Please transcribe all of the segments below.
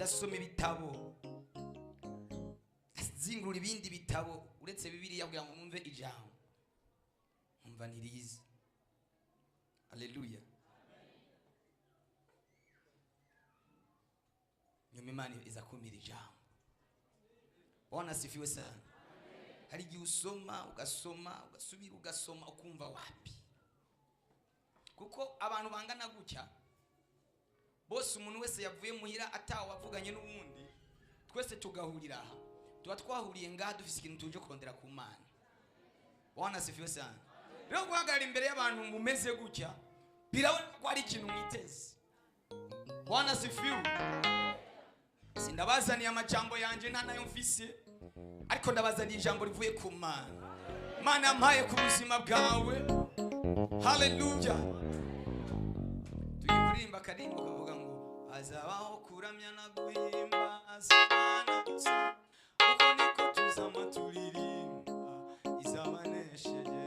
udasoma ibitabo zingura ibindi bitabo uretse Bibiliya kugira ngo mwumve ijambo umva nirize. Haleluya. Nyuma Imana izakumira ijambo. Bwana sifiwe sana. Hari igihe usoma ugasubira ugasoma ukumva wapi, kuko abantu bangana gutya bose umuntu wese yavuye muhira atawe wavuganye n'ubundi, twese tugahurira aha tuba twahuriye ngaha dufise ikintu tuje kurondera ku Mana. Bwana sifiwe sana. Rero guhagarara imbere y'abantu mumeze gutya birabona ko ari ikintu mwiteze. Bwana sifiwe. Sindabazaniye amajambo yanje nta nayo mfise, ariko ndabazaniye ijambo rivuye ku Mana. Mana yampaye ku buzima bwawe. Haleluya. Tuyikurimba karimbo kavuga ngo azabaho kuramya na guhimbaza Imana gusa, uko niko tuzama turirimba izabanesheje.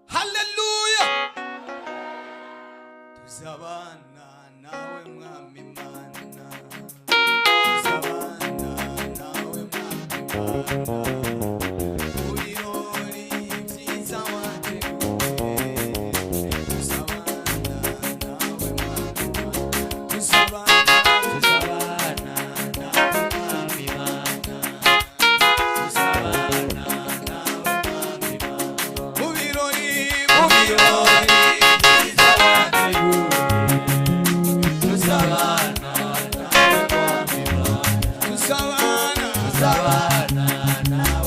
Haleluya. Tuzabana nawe mwami Mana, tuzabana nawe mwami Mana. Savannah.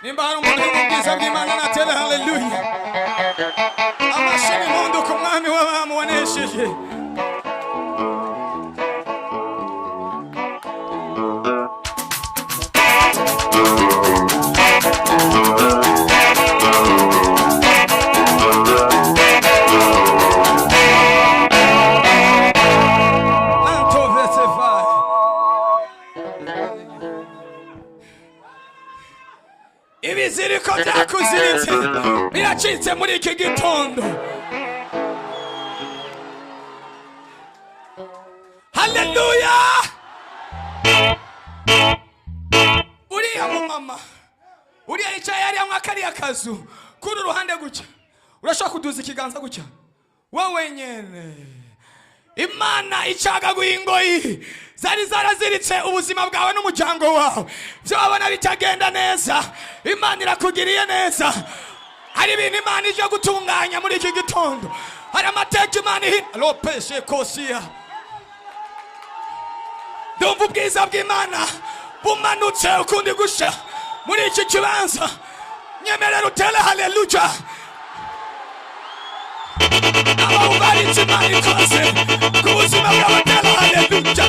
Nimba hari umuntu w'ubwiza bw'Imana natera haleluya. Amashimwe impundu ku mwami w'abami wanesheje. Ibiziriko byakuziritse biracitse muri iki gitondo. Haleluya. Uriya mumama uriya yicaye hariya mwakariya kazu kuri uruhande gucya, urashaka kuduza ikiganza gucya wowe nyene. Imana icagaguye ingoyi zari zaraziritse ubuzima bwawe n'umuryango wawe, byo wabona bitagenda neza, Imana irakugiriye neza. Hari ibintu Imana ije gutunganya muri iki gitondo, hari amateka Imana lopeshe kosiya. Ndumva ubwiza bw'Imana bumanutse ukundi gusha muri iki kibanza. Nyemerera utele haleluya. Ababaritse Imana ikoze ku buzima bwawe, tele haleluya.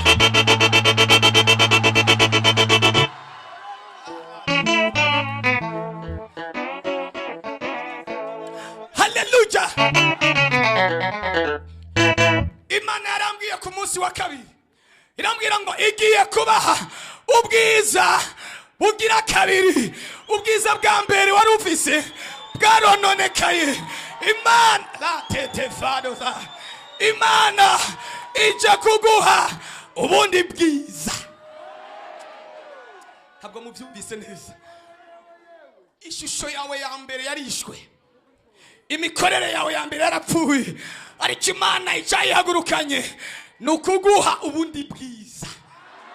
Haleluya. Imana yarambwiye ku munsi wa kabiri, irambwira ngo igiye kubaha ubwiza bugira kabiri. Ubwiza bwa mbere wari ufise bwarononekaye. Imana la tetefadoza, Imana ije kuguha ubundi bwiza. Ntabwo mubyumvise neza. Ishusho yawe ya mbere yarishwe, imikorere yawe ya mbere yarapfuye, ariko Imana icyayihagurukanye ni ukuguha ubundi bwiza,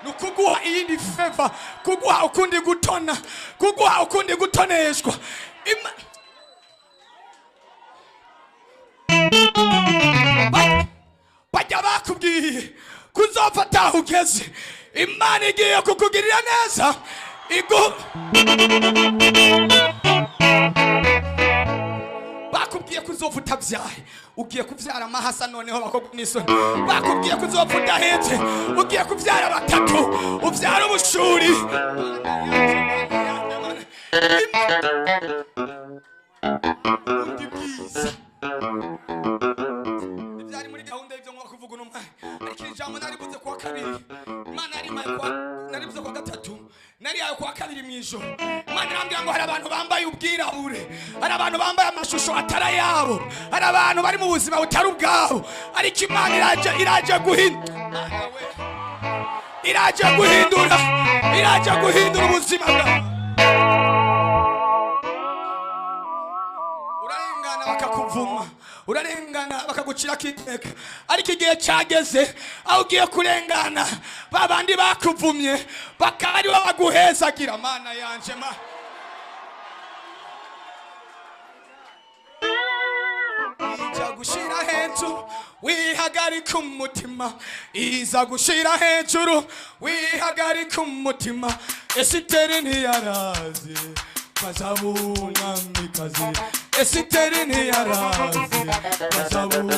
ni ukuguha iyindi favor, kuguha ukundi gutona, kuguha ukundi gutoneshwa. Bajya bakubwiye kuzofata aho ugeze, Imana igiye kukugirira neza. Bakubwiye kuzopfa utabyaye, ugiye kubyara amahasa, noneho bakobwa n'isoni. Bakubwiye kuzopfa udahetse, ugiye kubyara batatu, ubyara ubushuri. Ibyari muri gahunda y'ibyo ngomba kuvuga uno mwanya, ariko ijambo naribuze kuwa kabiri, Imana yarimaye naribuze kuwa gatatu, narihaye kuwa kabiri mw'ijoro. Imana irambwira ngo hari abantu bambaye ubwirabure, hari abantu bambaye amashusho atari ayabo, hari abantu bari mu buzima butari ubwabo, ariko Imana iraje guhindura ubuzima bwawe. Urarengana bakakuvuma, urarengana bakagucira kiteka, ariko igihe cyageze aho ugiye kurengana, babandi bakuvumye bakari baguhezagira. Mana yanje ma ija gushira hejuru wihagarika umutima, iza gushira hejuru wihagarika umutima. Esiteri ntiyarazi Umwamikazi, Esiteri ntiyarazi Umwamikazi.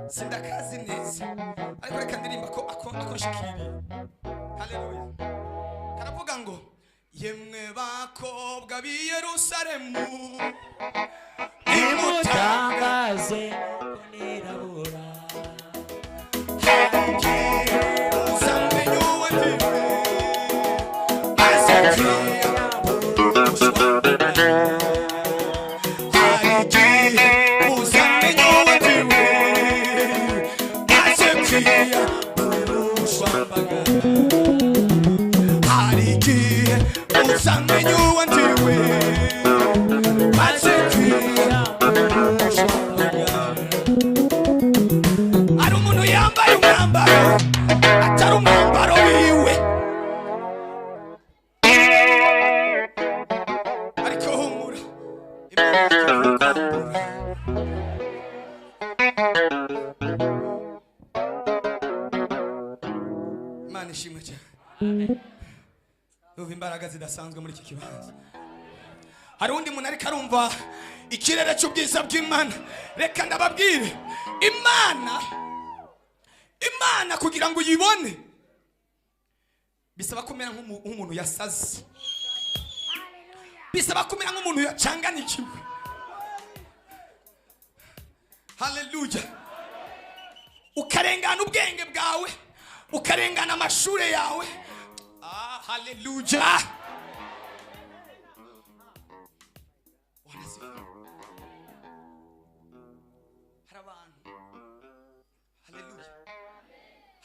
Sindakazi neza, ariko reka ndirimba ko akoshikiriye. Haleluya. Karavuga ngo yemwe bakobwa b'i Yerusalemu, nimutangaze kunirabura, ari umuntu yambaye umwambaro atari umwambaro wiwe, ariko humura Imana ishimwe cyane. Ubu imbaraga zidasanzwe muri iki kibanza. Hari undi muntu ariko arumva ikirere cy'ubwiza bw'Imana. Reka ndababwire, Imana kugira ngo uyibone bisaba kumera nk'umuntu yasaze, bisaba kumera nk'umuntu yacanganikiwe. Haleluya. Ukarengana ubwenge bwawe, ukarengana amashure yawe. Haleluya.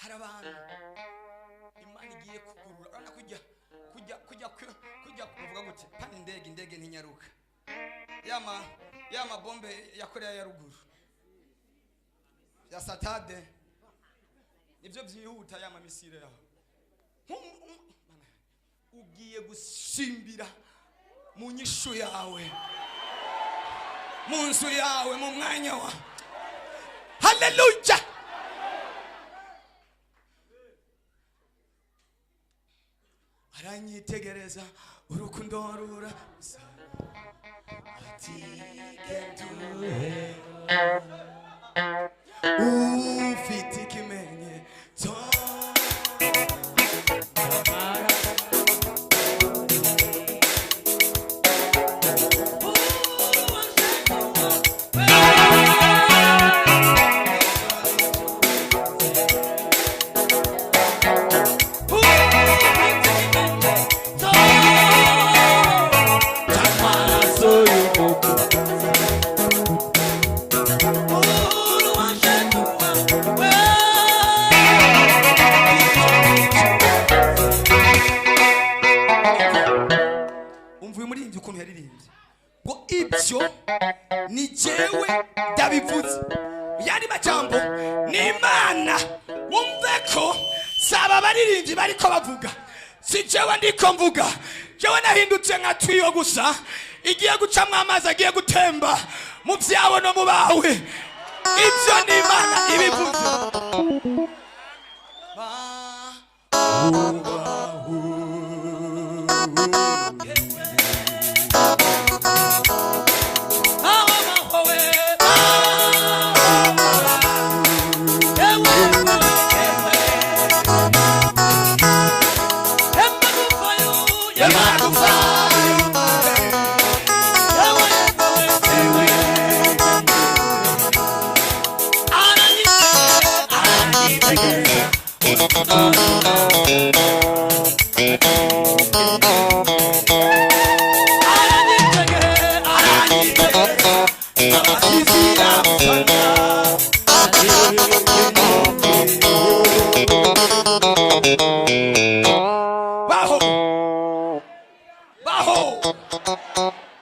Hari abantu Imana igiye kugurura, urabona kujya kuvuga gute, pani indege ntinyaruka, yama bombe ya Korea ya ruguru ya satade, nibyo byihuta yama misile yaho. Ugiye gusimbira mu nyishu yawe. mu nzu yawe mu mwanya wa. Haleluya. Aranyitegereza urukundo rura ufite ikimenyetso ngo ibyo ni jewe ndabivuze. Yani majambo ni Imana. Wumve ko saba baririmbyi bariko bavuga, si jewe ndiko mvuga. Jewe nahindutse nka twiyo gusa igiye gucamwa amazi agiye gutemba mu byawe no mu bawe. Ibyo ni Imana ibivuze.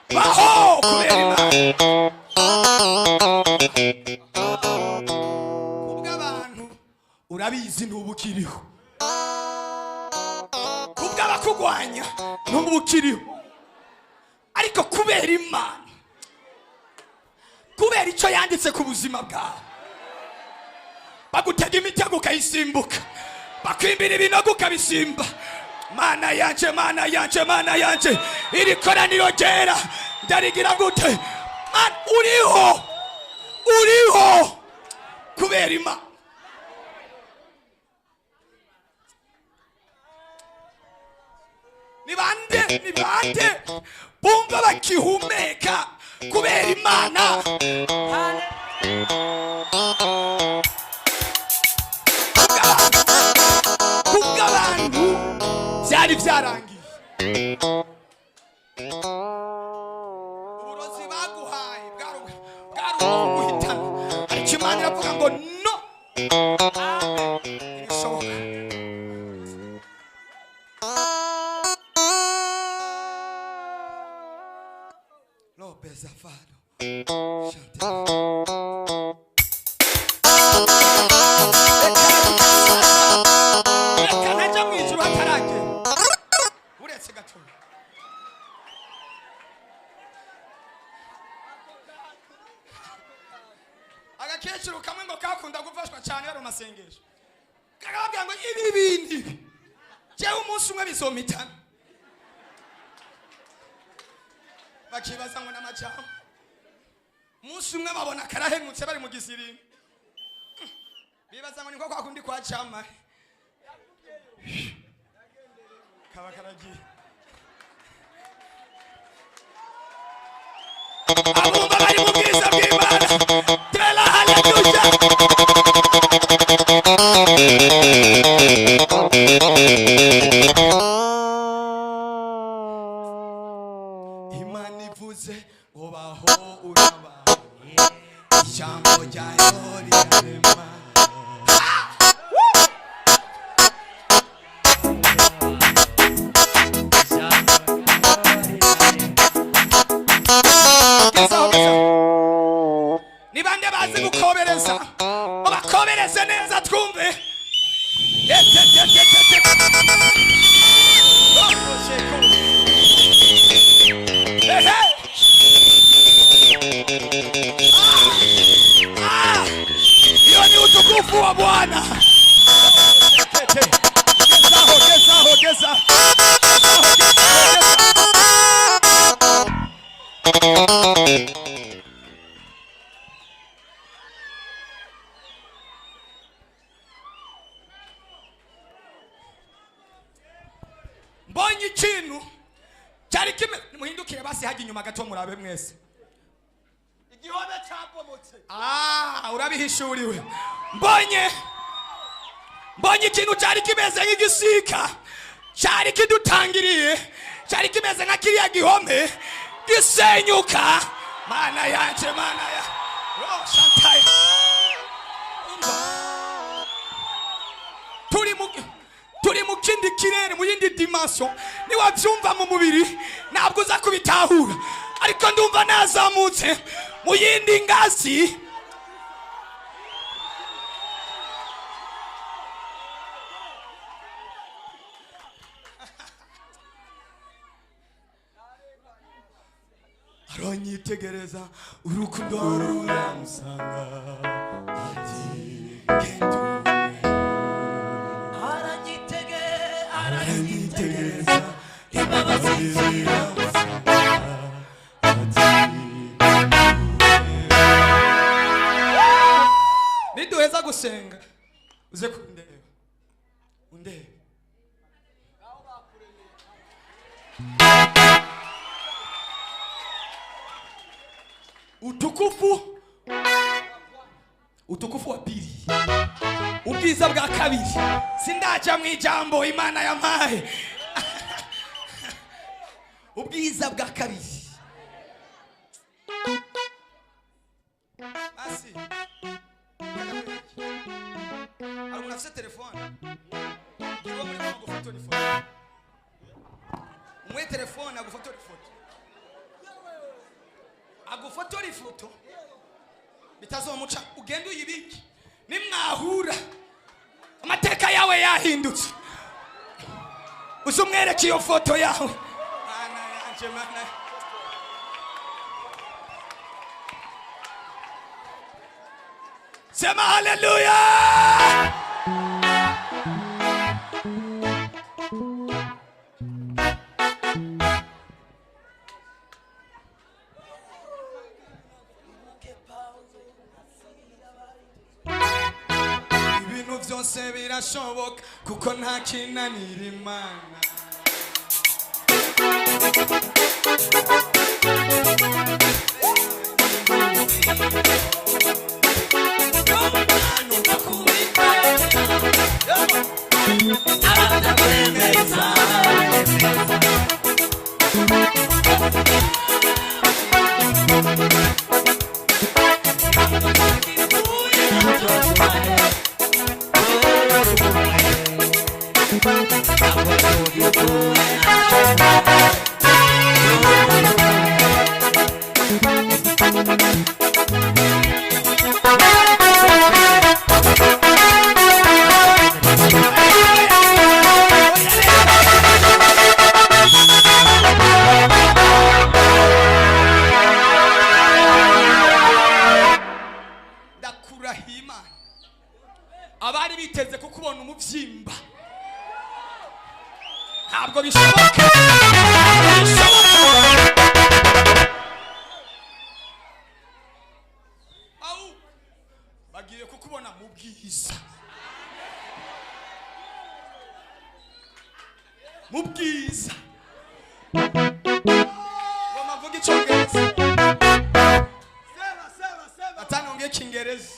BAHO kubera Imana. Kubw'abantu urabizi ntubukiriho, kubw'abakugwanya ntubukiriho, ariko kubera Imana, kubera icyo yanditse ku buzima bwawe, bagutega imitego ukayisimbuka, bakwimbira ibinogo ukabisimba. Mana yanje, Mana yanje, Mana yanje, iri koraniro ryera ndarigira gute? Man, uriho kubera Imana. Ni bande bumva bakihumeka kubera Imana. Kubw'abantu byari byarangiye, uburozi baguhaye bwari guhitana, ariko Imana iravuga ngo no, ibishoboka. Lopez Afado kanajya mu ijuru hataragera uretse gatoya. Agakecuru kamwe ngo kakunda gufashwa cyane yari umasengesho, kakababwira ngo ibi bindi jewe umunsi umwe bizomitana. Bakibaza ngo n'amajambo, umunsi umwe babona karahemutse bari mu gisirimi, bibaza ngo niko kwa kundi kwa chama kaba karagiye. Abumva bari mu bwiza bw'Imana, tela haleluya. Imana ivuze ngo baho urabaho, ijambo ryayo rirarema. Ni bande bazi gukobereza, bakobereze neza twumve. Hiyo ni utukufu wa Bwana. Geza. Mbonye ikintu cyari kimwe, muhindukire basi haje inyuma gato murabe mwese. Igihome cyapomotse. Urabihishuriwe. Mbonye ikintu cyari kimeze nk'igisika, cyari kidutangiriye, cyari kimeze nka kiriya gihome gisenyuka. Mana yanje, mana ya Shataya. Turi mu kindi kirere, mu yindi dimension. Ni wabyumva mu mubiri ntabwo uza kubitahura, ariko ndumva nazamutse mu yindi ngazi. Aranyitegereza urukundo ruramusanga ati kendu. Aranyitegereza imbabazi ziramusanga ati niduheza gusenga uze kundeba undebe. Utukufu wa pili, ubwiza bwa kabiri. Sindaja mu ijambo Imana yampaye. Ubwiza bwa kabiri. Asi. Umuntu afite telefone. Niba muri gufotora ifoto. Umwe telefone agufotora ifoto. Agufotora ifoto. Bitazomuca ugende uyibiki. Nimwahura amateka yawe yahindutse, uzumwereke iyo foto yawe. Mana yanje, mana. Sema haleluya. Byose birashoboka kuko nta kinanira Imana. Abari biteze kukubona umubyimba ntabwo bishoboka. Au bagiye kukubona mu bwiza, mu bwiza. Ngoma vuga icyongereza. Atanongeye Kingereza.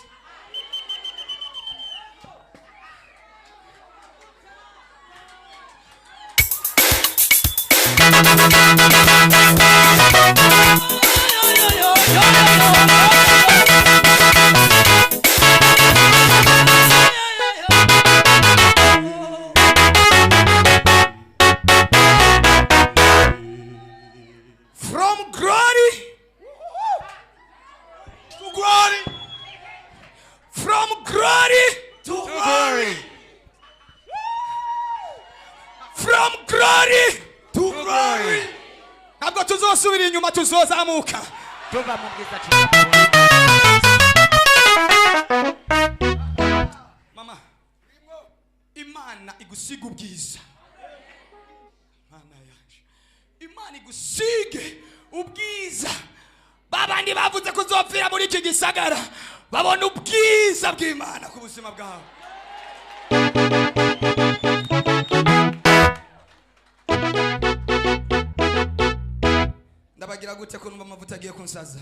From glory to glory, from glory to glory, from glory to glory. Ntabwo tuzosubira inyuma, tuzozamuka. tuva mu bwiza cyane. Mama, Imana igusiga ubwiza. Mana yaje. Imana igusige ubwiza. Babandi bavuze ko uzopfira muri iki gisagara, babona ubwiza bw'Imana ku buzima bwawe. Ndabagira gute ko numva amavuta agiye kunsaza?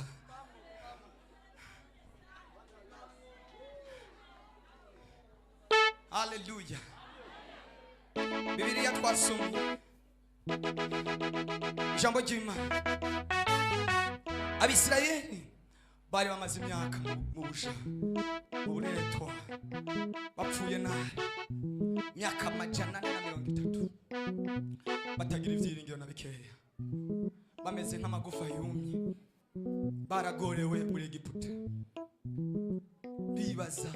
Haleluya. Bibiliya twasomye ijambo ry'Imana. Abisirayeli bari bamaze imyaka mu busha, mu buretwa, bapfuye nabi, imyaka 130, batagira ibyiringiro na bikeya, bameze nk'amagufa yumye, baragorewe muri Egiputa, bibaza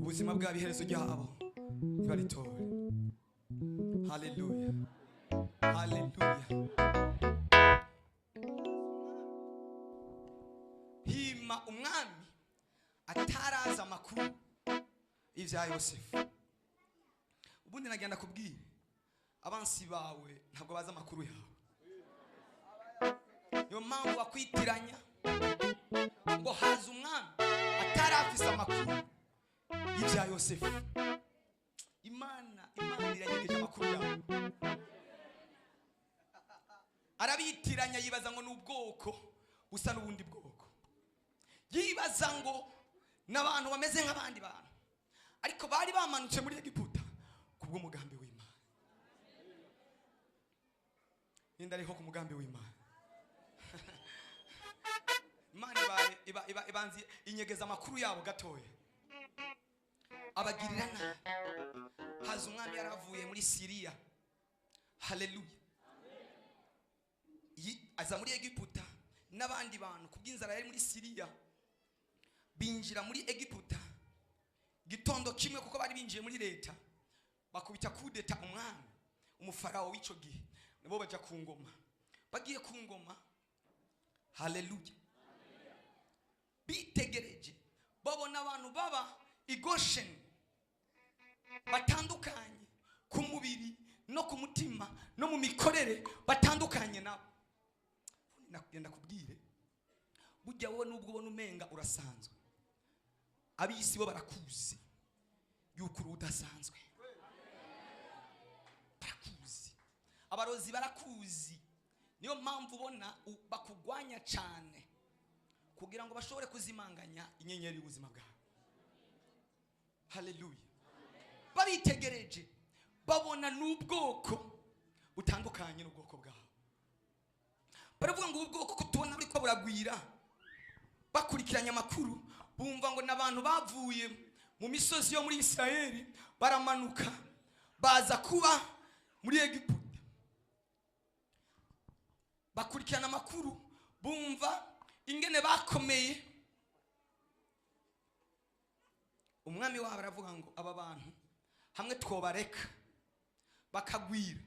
ubuzima bwabo, iherezo ryabo ntibaritore. Haleluya, haleluya. Hima umwami ataraza amakuru y'ivya Yosefu. Ubundi nagenda kubwira abansi bawe ntabwo baza amakuru yawe. Yo mpamvu bakwitiranya ngo haza umwami atarafise amakuru y'ivya Yosefu. Imana iranyegeje amakuru yawe. Arabitiranya yibaza ngo n'ubwoko busa n'ubundi bwoko. Yibaza ngo n'abantu bameze nk'abandi bantu, ariko bari bamanutse muri Egiputa kubw'umugambi w'Imana. Ninda ariho ku mugambi w'Imana. Imana ibanzi inyegeza amakuru yabo gatoya, abagirira nabi. Haza umwami yaravuye muri Siriya. Haleluya. Aza muri Egiputa n'abandi bantu kubw'inzara yari muri Siriya, binjira muri Egiputa gitondo kimwe kuko bari binjiye muri leta, bakubita kudeta umwami, umufarawo w'ico gihe, nabo baja ku ngoma. Bagiye ku ngoma, haleluya, bitegereje babona abantu baba i Gosheni batandukanye ku mubiri no ku mutima no mu mikorere, batandukanye nabo. Nakugenda kubwire, burya wowe nubwo ubona umenga urasanzwe, abisi bo barakuzi yuko uri udasanzwe. Barakuzi, abarozi barakuzi. Niyo mpamvu ubona bakugwanya cyane kugira ngo bashobore kuzimanganya inyenyeri y'ubuzima bwawe. Haleluya. Babitegereje babona n'ubwoko butandukanye n'ubwoko bwawe. Baravuga ngo ubwoko ko tubona ariko buragwira, bakurikiranya amakuru, bumva ngo n'abantu bavuye mu misozi yo muri Isirayeli baramanuka baza kuba muri Egiputa. Bakurikirana amakuru, bumva ingene bakomeye. Umwami wabo aravuga ngo aba bantu hamwe twobareka bakagwira,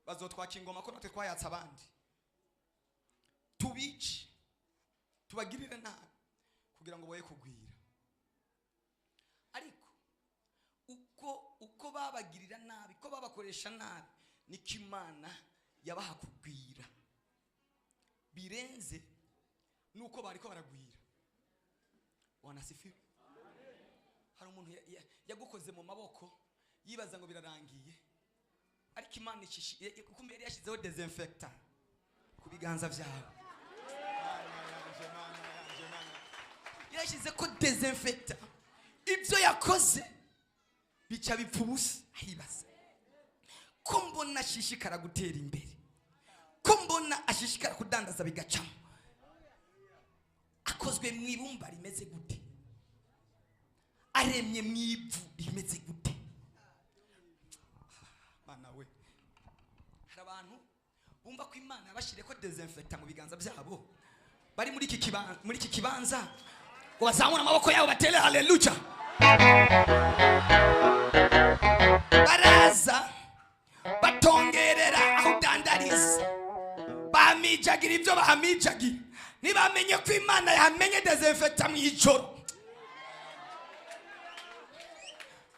bazotwaka ingoma ko natwe twayatsa abandi, tubice tubagirire nabi kugira ngo boye kugwira. Ariko uko babagirira nabi, ko babakoresha nabi, niko Imana yabaha kugwira birenze nuko bariko baragwira. Wanasifiwe. Hari umuntu yagukoze mu maboko yibaza ngo birarangiye, ariko Imana kumbe yari yashizeho desinfectant ku biganza byawe. Yashize ko desinfectant, ibyo yakoze bica bipfa ubusa. Hibaza ko mbona ashishikara gutera imbere, ko mbona ashishikara kudandaza bigacamo, akozwe mu ibumba rimeze gute, aremye mu ivu rimeze gute. Mana we, hari abantu bumva ko Imana yabashire ko desinfectant mu biganza byabo, bari muri iki kibanza ngo bazamura amaboko yabo batele haleluya. Baraza batongerera aho dandariza, bamijagira ibyo bahamijagira ntibamenye ko Imana yamenye desinfecta mu ijoro.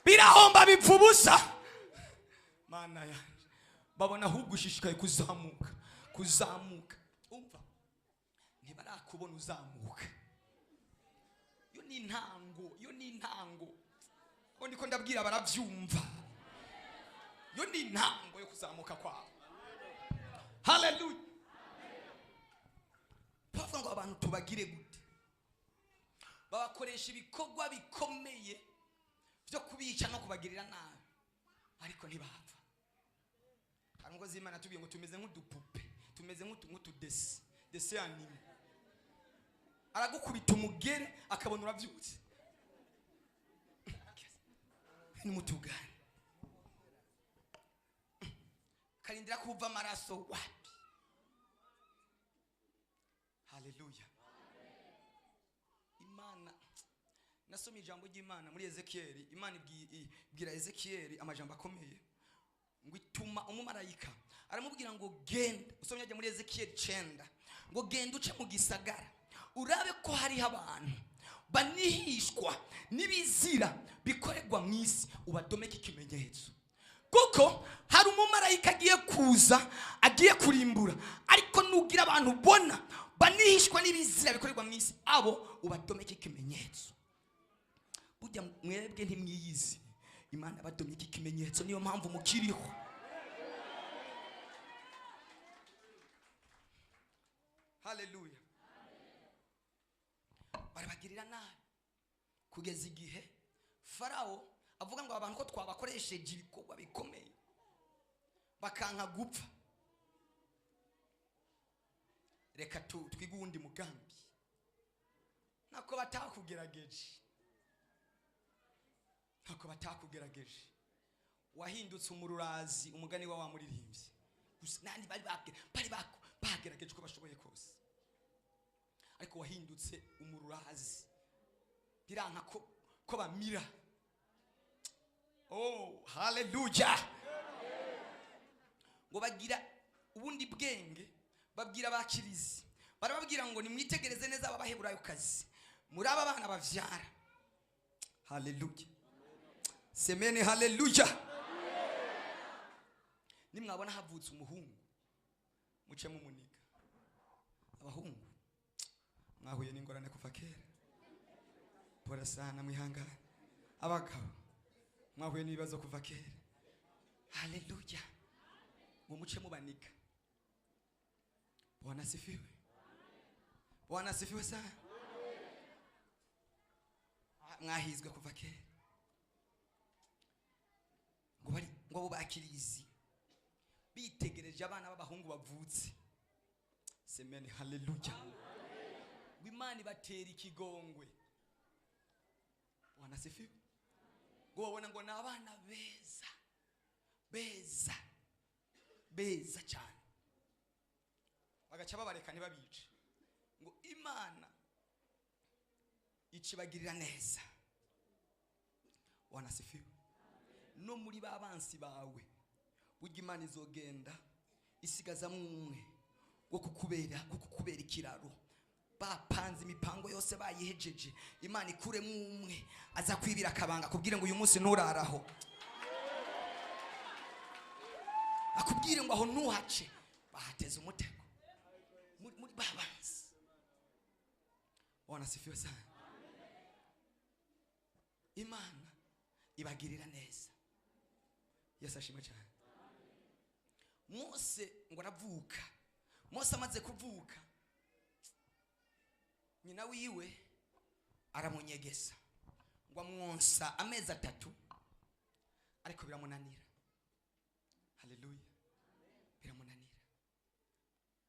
Birahomba bipfa ubusa. Mana yanjye babona ahubwo ushishikaye kuzamuka umva ntibarakubona uzamuka. Yo ni intango ko ndiko ndabwira baravyumva. Yo ni intango yo kuzamuka kwawe. Hallelujah. Papa ngo abantu tubagire gute? Babakoresha ibikorwa bikomeye byo kubica no kubagirira nabi ariko ntibapfa. Hari ngo z'Imana tubiye ngo tumeze nk'udupupe, tumeze nk'utudesi anime. Aragukubita umugere akabona uravyutse. Ni mutugane. Karindira kuva amaraso wapi? Hallelujah. Imana nasomye ijambo ry'Imana muri Ezekiel. Imana ibwira Ezekiel amajambo akomeye ngo ituma umumarayika aramubwira ngo genda. Usomye ajya muri Ezekiel 9 ngo genda uce mu gisagara urabe ko hari abantu banihishwa n'ibizira bikoregwa mu isi ubadomeke ikimenyetso. Kuko hari umumarayika agiye kuza agiye kurimbura ariko nugira abantu bona banihishwa n'ibizira bikoregwa mu isi abo ubadomeke ikimenyetso. Burya mwebwe ntimwiyizi Imana badomeke ikimenyetso niyo mpamvu mukiriho. Hallelujah. Barabagirira nabi kugeza igihe Farao avuga ngo abantu ko twabakoresheje ibikorwa bikomeye bakanka gupfa. Reka twiga uwundi mugambi. Ntako batakugerageje wahindutse umururazi umugani wa muririmbyi gusa nandi bari bagerageje uko bashoboye kose ariko wahindutse umururazi biranka ko bamira. Oh hallelujah. Ngo bagira ubundi bwenge babwira abakirizi barababwira ngo nimwitegereze neza abaheburayo kazi muri aba bana bavyara. Hallelujah. Semene hallelujah. Nimwabona havutse umuhungu muce mu muniga. Abahungu mwahuye n'ingorane kuva kera. Pora sana mwihangane. Abagabo mwahuye n'ibibazo kuva kera. Hallelujah. Ngo muce mu baniga. Bwana sifiwe. Bwana sifiwe sana. Mwahizwe kuva kera. Ngo bakirizi bitegereje abana b'abahungu bavutse. Semene hallelujah. Imana batera ikigongwe. Bwana sifiwe. Ngo babona ngo nabana beza cyane bagaca babareka ntibabice. Ngo Imana ikibagirira neza. Bwana sifiwe. No muri babansi bawe burya Imana izogenda isigaza umwe wo kukubera ikiraro. Bapanze imipango yose bayihejeje Imana ikuremo umwe aza kwibira akabanga kubwire ngo uyu munsi nturaraho. Akubwire ngo aho ntuhace bahateze umutego muri babansi. Bwana sifiwe sana. Imana ibagirira neza. Yesu ashimwe cyane. Mose ngo aravuka. Mose amaze kuvuka nyina wiwe aramunyegesa ngo amwonsa amezi 3 ariko biramunanira. Hallelujah. Biramunanira.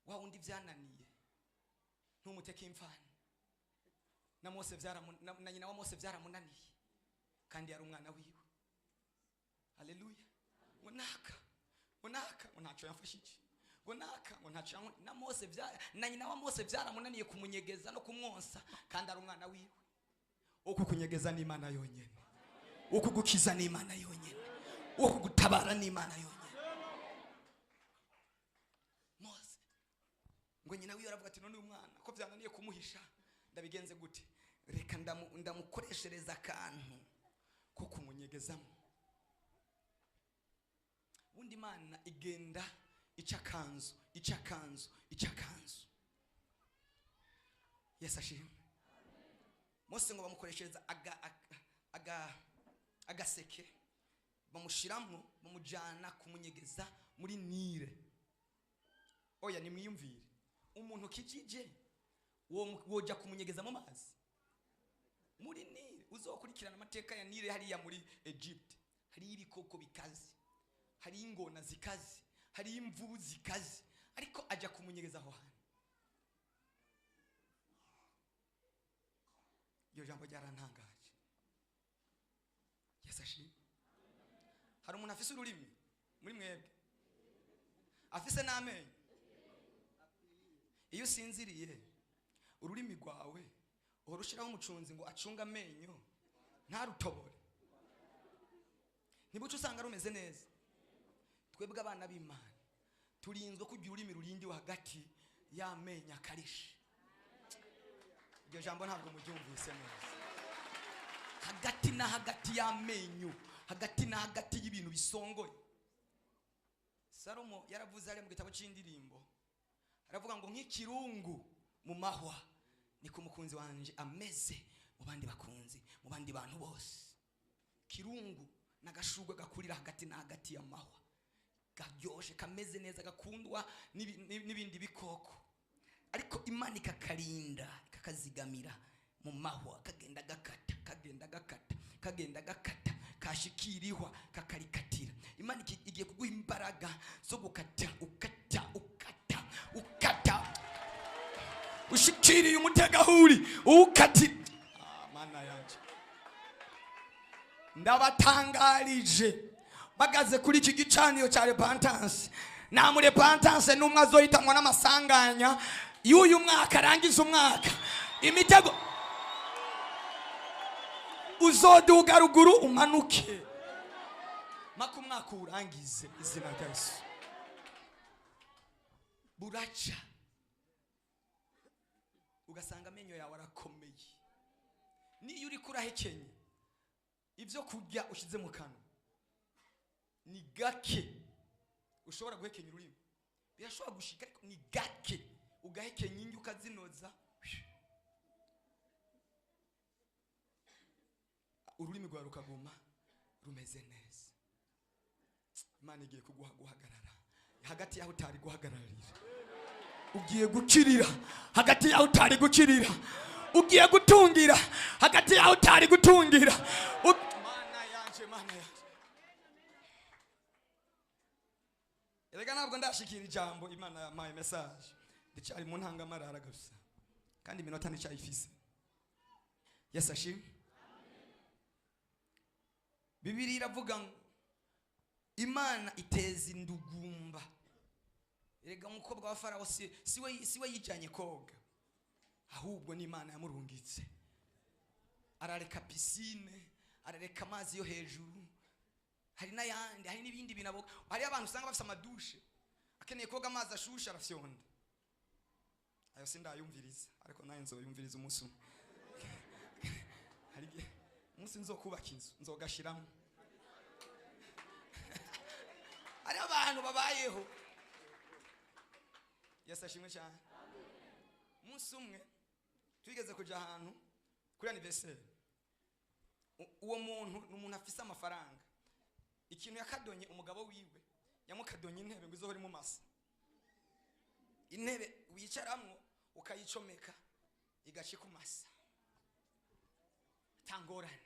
Wa undi byananiye ntumuteke imfana. Na Mose na nyina wa Mose byaramunaniye kandi yari umwana wiwe. Hallelujah. Unaka unacho yamfashije. Unaka unacho na Mose na nyina wa Mose byaramunaniye kumunyegeza no kumwonsa kandi ari umwana wiwe. Uku kunyegeza ni Imana yonyene. Uku gukiza ni Imana yonyene. Uku gutabara ni Imana yonyene. ngo nyina wiwe aravuga ati none umwana ko byananiye kumuhisha ndabigenze gute, reka ndamukoreshereza akantu ko kumunyegezamo. Ubundi Imana igenda icakanzu. Yesu ashimwe. Mose ngo bamukoreshereza agaseke, bamushiramo bamujana kumunyegeza muri Nile. Oya nimwiyumvire, umuntu kijije woja kumunyegeza mu mazi muri Nile. Uzokurikirana amateka ya Nile hariya muri Egypt, hari ibikoko bikaze, hari ingona zikaze, hari imvubu zikaze, ariko aja kumunyegeza aho hantu. Iyo jambo ryarantangaje. Yesu ashimwe. Hari umuntu afise ururimi muri mwebwe, afise n'amenyo. Iyo usinziriye ururimi rwawe uhora ushiraho umucunzi ngo acunga amenyo ntarutobore, ntibuce usanga rumeze neza. Twebwe abana b'Imana turinzwe kugira ururimi rurindi hagati y'amenyo akarishe. Iryo jambo ntabwo muryumvise neza. Hagati na hagati y'amenyo, hagati na hagati y'ibintu bisongoye. Salomo yaravuze ari mu gitabo cy'indirimbo, aravuga ngo nk'ikirungu mu mahwa niko umukunzi wanje ameze mu bandi bakunzi, mu bandi bantu bose. Kirungu nagashugwe gakurira hagati na hagati y'amahwa, garyoshe kameze neza, gakundwa n'ibindi bikoko, ariko Imana ikakarinda ikakazigamira mu mahwa, kagenda gakata kashikirihwa kakarikatira. Imana igiye kuguha imbaraga zo gukata ushikiriye umutegahuri ukati. Mana yanje, ndabatangarije bagaze kuri iki gicaniro cya repentance. Na muri repentance numwe azohitamwa n'amasanganya y'uyu mwaka, arangiza umwaka imitego. Uzoduga ruguru umanuke maka umwaka urangize izina rya Yesu. Buraca ugasanga amenyo yawe arakomeye. Niyo uri kurahekenye ibyo kurya ushize mu kanwa ni gake ushobora guhekenya ururimi. Birashobora gushika ariko ni gake ugahekenya ingi ukazinoza, ururimi rwawe rukaguma rumeze neza. Imana igiye kuguha guhagarara hagati yaho utari guhagararira. Ugiye gukirira hagati yaho utari gukirira. Ugiye gutungira hagati yaho utari gutungira. Mana yanje. Erega ntabwo ndashikira ijambo Imana yampaye message. Ndicari mu ntangamarara gusa, kandi iminota nticayifise. Yesu ashimwe. Bibiliya iravuga ngo Imana iteza indugumba. Erega umukobwa wa Farawo siwe yijanye koga, ahubwo ni Imana yamurungitse. Arareka pisine, arareka amazi yo hejuru. Hari n'ayandi, hari n'ibindi binabo. Hari abantu usanga bafite amadushe, akeneye koga amazi ashusha arafyonda. Ayo sindayumviriza, ariko nayo nzoyumviriza umunsi umwe. Hari umunsi nzokubaka inzu nzogashiramo. Hari abantu babayeho. Yesu ashimwe cyane. Umunsi umwe twigeze kuja ahantu kuri anniversaire. Uwo muntu n'umuntu afise amafaranga. Ikintu yakadonye umugabo wiwe yamukadonye intebe ngo izohore mu masa. Intebe wicaramwo ukayicomeka igace ku masa. Tangorane.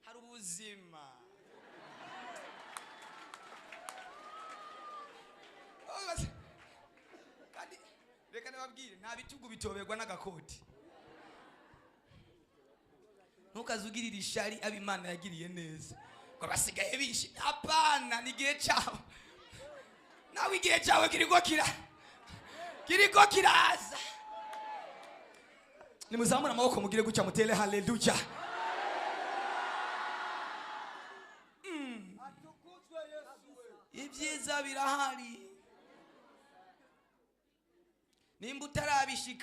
Hari ubuzima. Kandi reka nababwire, nta bitugu bitoberwa n'agakoti. Ntukazugirira ishari ab'Imana yagiriye neza ngo basigaye bishi. Hapana, ni gihe cyawe. Nawe igihe cyawe kiriko kiraza. Nimuzamura amaboko mugire gucya mutere haleluya. Ibyiza birahari.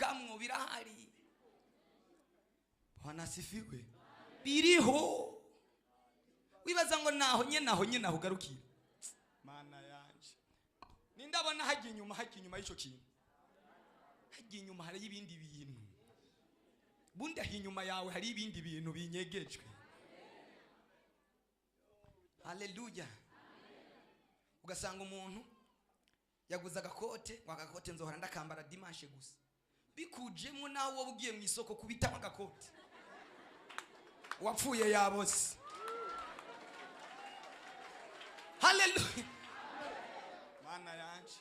kubyikamwo birahari. Bwana asifiwe. Biriho. Wibaza ngo naho nyene aho garukira. Mana yanje. Nindabona hagiye inyuma y'ico kintu. Hagiye inyuma hari ibindi bintu. Bundi inyuma yawe hari ibindi bintu binyegejwe. Haleluya. Ugasanga umuntu yaguze agakote, wagakote nzohora ndakambara dimanche gusa. Bikujemo nawe wabugiye mu isoko kubitamo agakote. Wapfuye yabose. Haleluya. Mana yanje.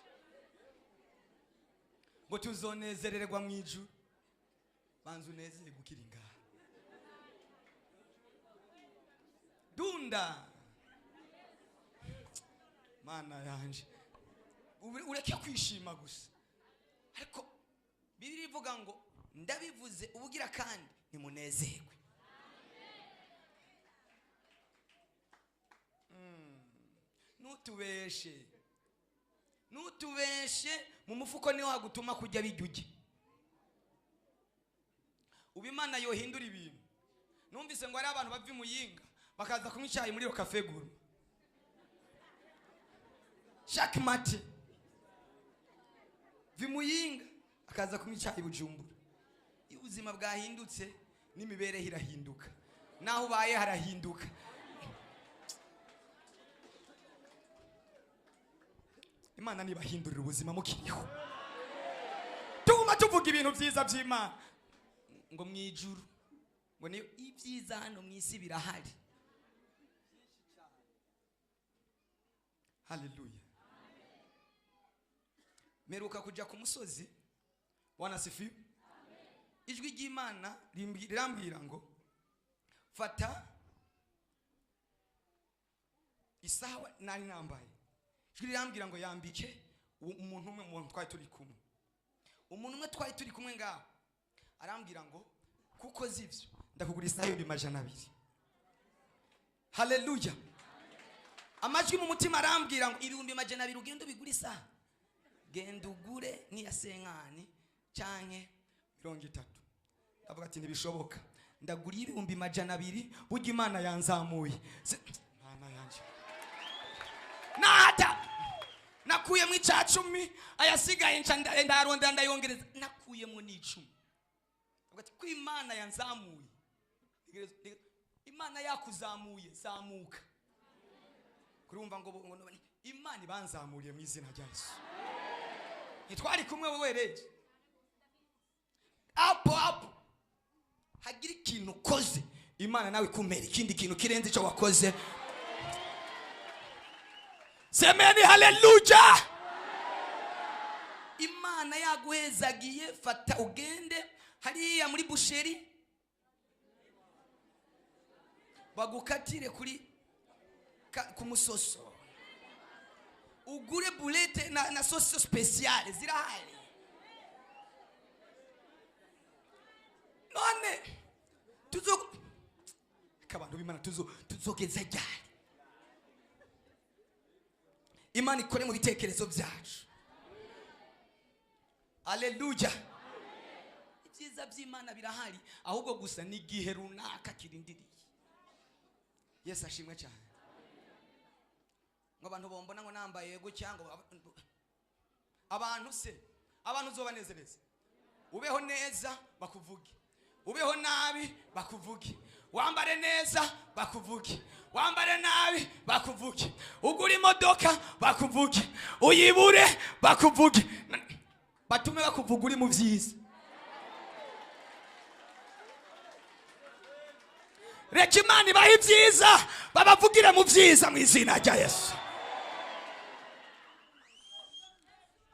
Ngo tuzonezererwa mu ijuru. Banzu nezere gukira ngaha. Dunda. Mana yanje. Ureke kwishima gusa. Ariko Bibiliya ivuga ngo ndabivuze ubugira kandi nimunezerwe. Nutubeshe mu mufuko niho hagutuma kujya bijyuge. Ubimana yohindura ibintu. Numvise ngo ari abantu bava imuyinga bakaza kunywa icyayi muri cafe guru. Chaque matin. Vimuyinga akaza kunywa icyayi Bujumbura. Ubuzima bwahindutse n'imibereho irahinduka. Naho ubaye harahinduka. Imana nibahindurira ubuzima mukiriho. Tuma tuvuga ibintu byiza by'Imana. Ngo mwijuru. Ngo niyo ibyiza hano mwisi birahari. Haleluya. Meruka kuja ku musozi. Bwana asifiwe. Ijwi ry'Imana rirambwira ngo fata isaha nari nambaye. Ijwi rirambwira ngo yambike umuntu umwe mu twari turi kumwe. Umuntu umwe twari turi kumwe ngaho arambwira ngo kuko zivyo ndakugura isaha y'ibihumbi 200. Haleluya. Amajwi mu mutima arambwira ngo 200 ugenda ubigura isaha. Genda ugure niya senkani canke 30. Ndavuga ati ntibishoboka. Ndagura 200 burya Imana yanzamuye. Mana yanje. Nata. Nakuyemo 10 ayasigaye ndaronda ndayongereza. Nakuyemo n'10. Ndavuga ati ko Imana yanzamuye. Imana yakuzamuye zamuka. Kurumva ngo Imana ibanzamuriye mu izina rya Yesu. Nitwari kumwe wewe reje. Apo hagira ikintu koze Imana nawe kumera ikindi kintu kirenze ico wakoze. Semeni haleluya. Imana yaguhezagiye fata ugende hariya muri busheri bagukatire kuri ku musoso. Ugure bulete na sauce spéciale zirahari. None kabantu b'Imana tuzogeza ryari? Imana ikore mu bitekerezo byacu. Haleluya. Ibyiza by'Imana birahari ahubwo gusa ni gihe runaka kirindiriye. Yesu ashimwe cyane. Ngo abantu bombona ngo nambaye yego cyangwa abantu zobanezereza. Ubeho neza bakuvuge. Ubeho nabi bakuvuge. Wambare neza bakuvuge. Wambare nabi bakuvuge. Ugura imodoka bakuvuge. Uyibure bakuvuge. Batume bakuvuga uri mu byiza. Reka Imana ibahe ibyiza babavugire mu byiza mu izina rya Yesu.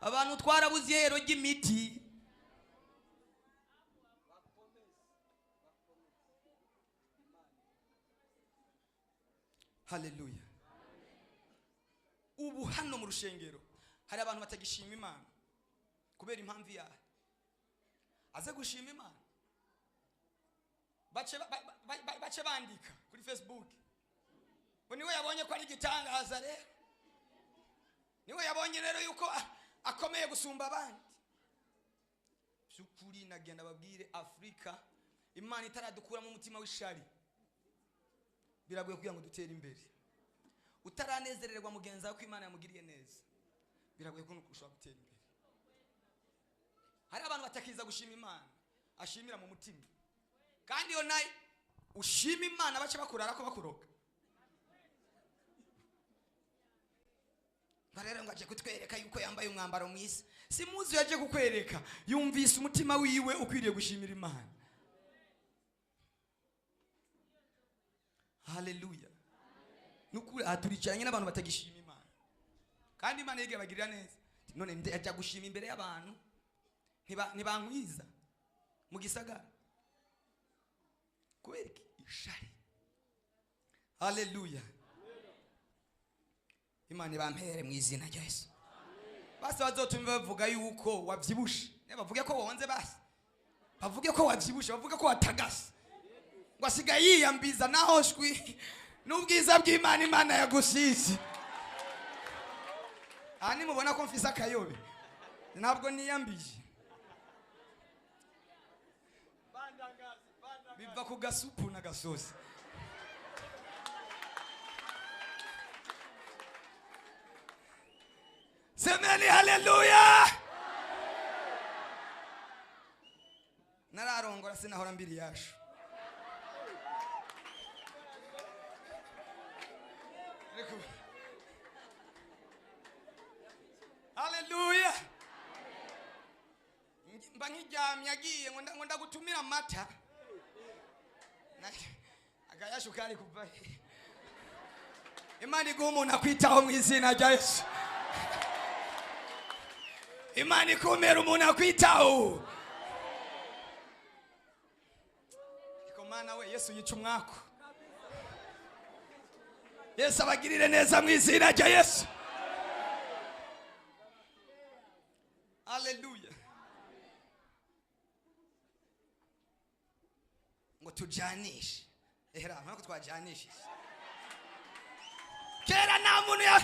Abantu twarabuze ihero ry'imiti. Haleluya. Ubu hano mu rushengero hari abantu batagishima Imana kubera impamvu yayo. Aze gushima Imana bace bandika kuri Facebook. Bo niwe yabonye ko ari igitangaza rero. Niwe yabonye rero yuko akomeye gusumba abandi. byukuri nagenda babwire Afrika Imana itaradukura mu mutima w'ishari biragoye kugira ngo dutere imbere. Utaranezererwa mugenza ko Imana yamugiriye neza biragoye ko ushobora gutera imbere. Hari abantu batakiza gushima Imana, ashimira mu mutima, kandi yo nayo ushima Imana bace bakurara ko bakuroga. Barera ngo aje kutwereka yuko yambaye umwambaro mwiza. Simuzi yaje kukwereka, yumvise umutima wiwe ukwiriye gushimira Imana. Haleluya. Nukuri aturicyanye n'abantu batagishima Imana, kandi Imana yige bagirira neza. None ajya gushima imbere y'abantu ntibankwiza mu gisagara kubera ishari. Haleluya. Imana ibampere mu izina rya Yesu. Basi bazotumva bavuga yuko wavyibushe, bavuge ko wonze, basi bavuge ko wavyibushe, bavuge ko watagase, ngo asigaye yiyambiza naho shwi n'ubwiza bw'Imana Imana yagusize. Ani mubona ko mfisa akayobe, ntabwo niyambije, biva ku gasupu na gasosi. Semeni haleluya. Nararongora sinahora mbiri yasho. Haleluya. Mba nkijamye agiye ngo ndagutumira amata. Agayasho kari kuva. Imana iguha umuntu akwitaho mu izina rya Yesu. Imana ikumera umuntu akwitaho. Ikomana we Yesu yica umwako. Yesu abagirire neza mu izina rya Yesu. Haleluya. Ngo tujanishe. Ehera nako twajanishe. Kera nta muntu ya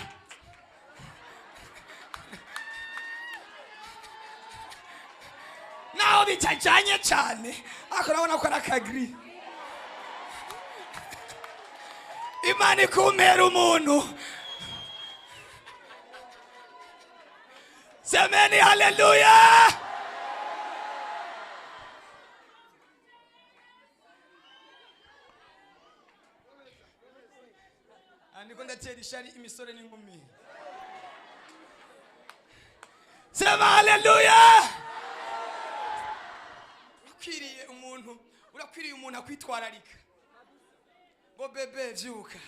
naho bitajanye cyane, ako urabona ko arakagri. Imana ikumera umuntu. Semeni haleluya. Andiko ndatera ishari imisore n'inkumi. Sema haleluya. Urakwiriye umuntu akwitwararika. Ngo bebe vyuka.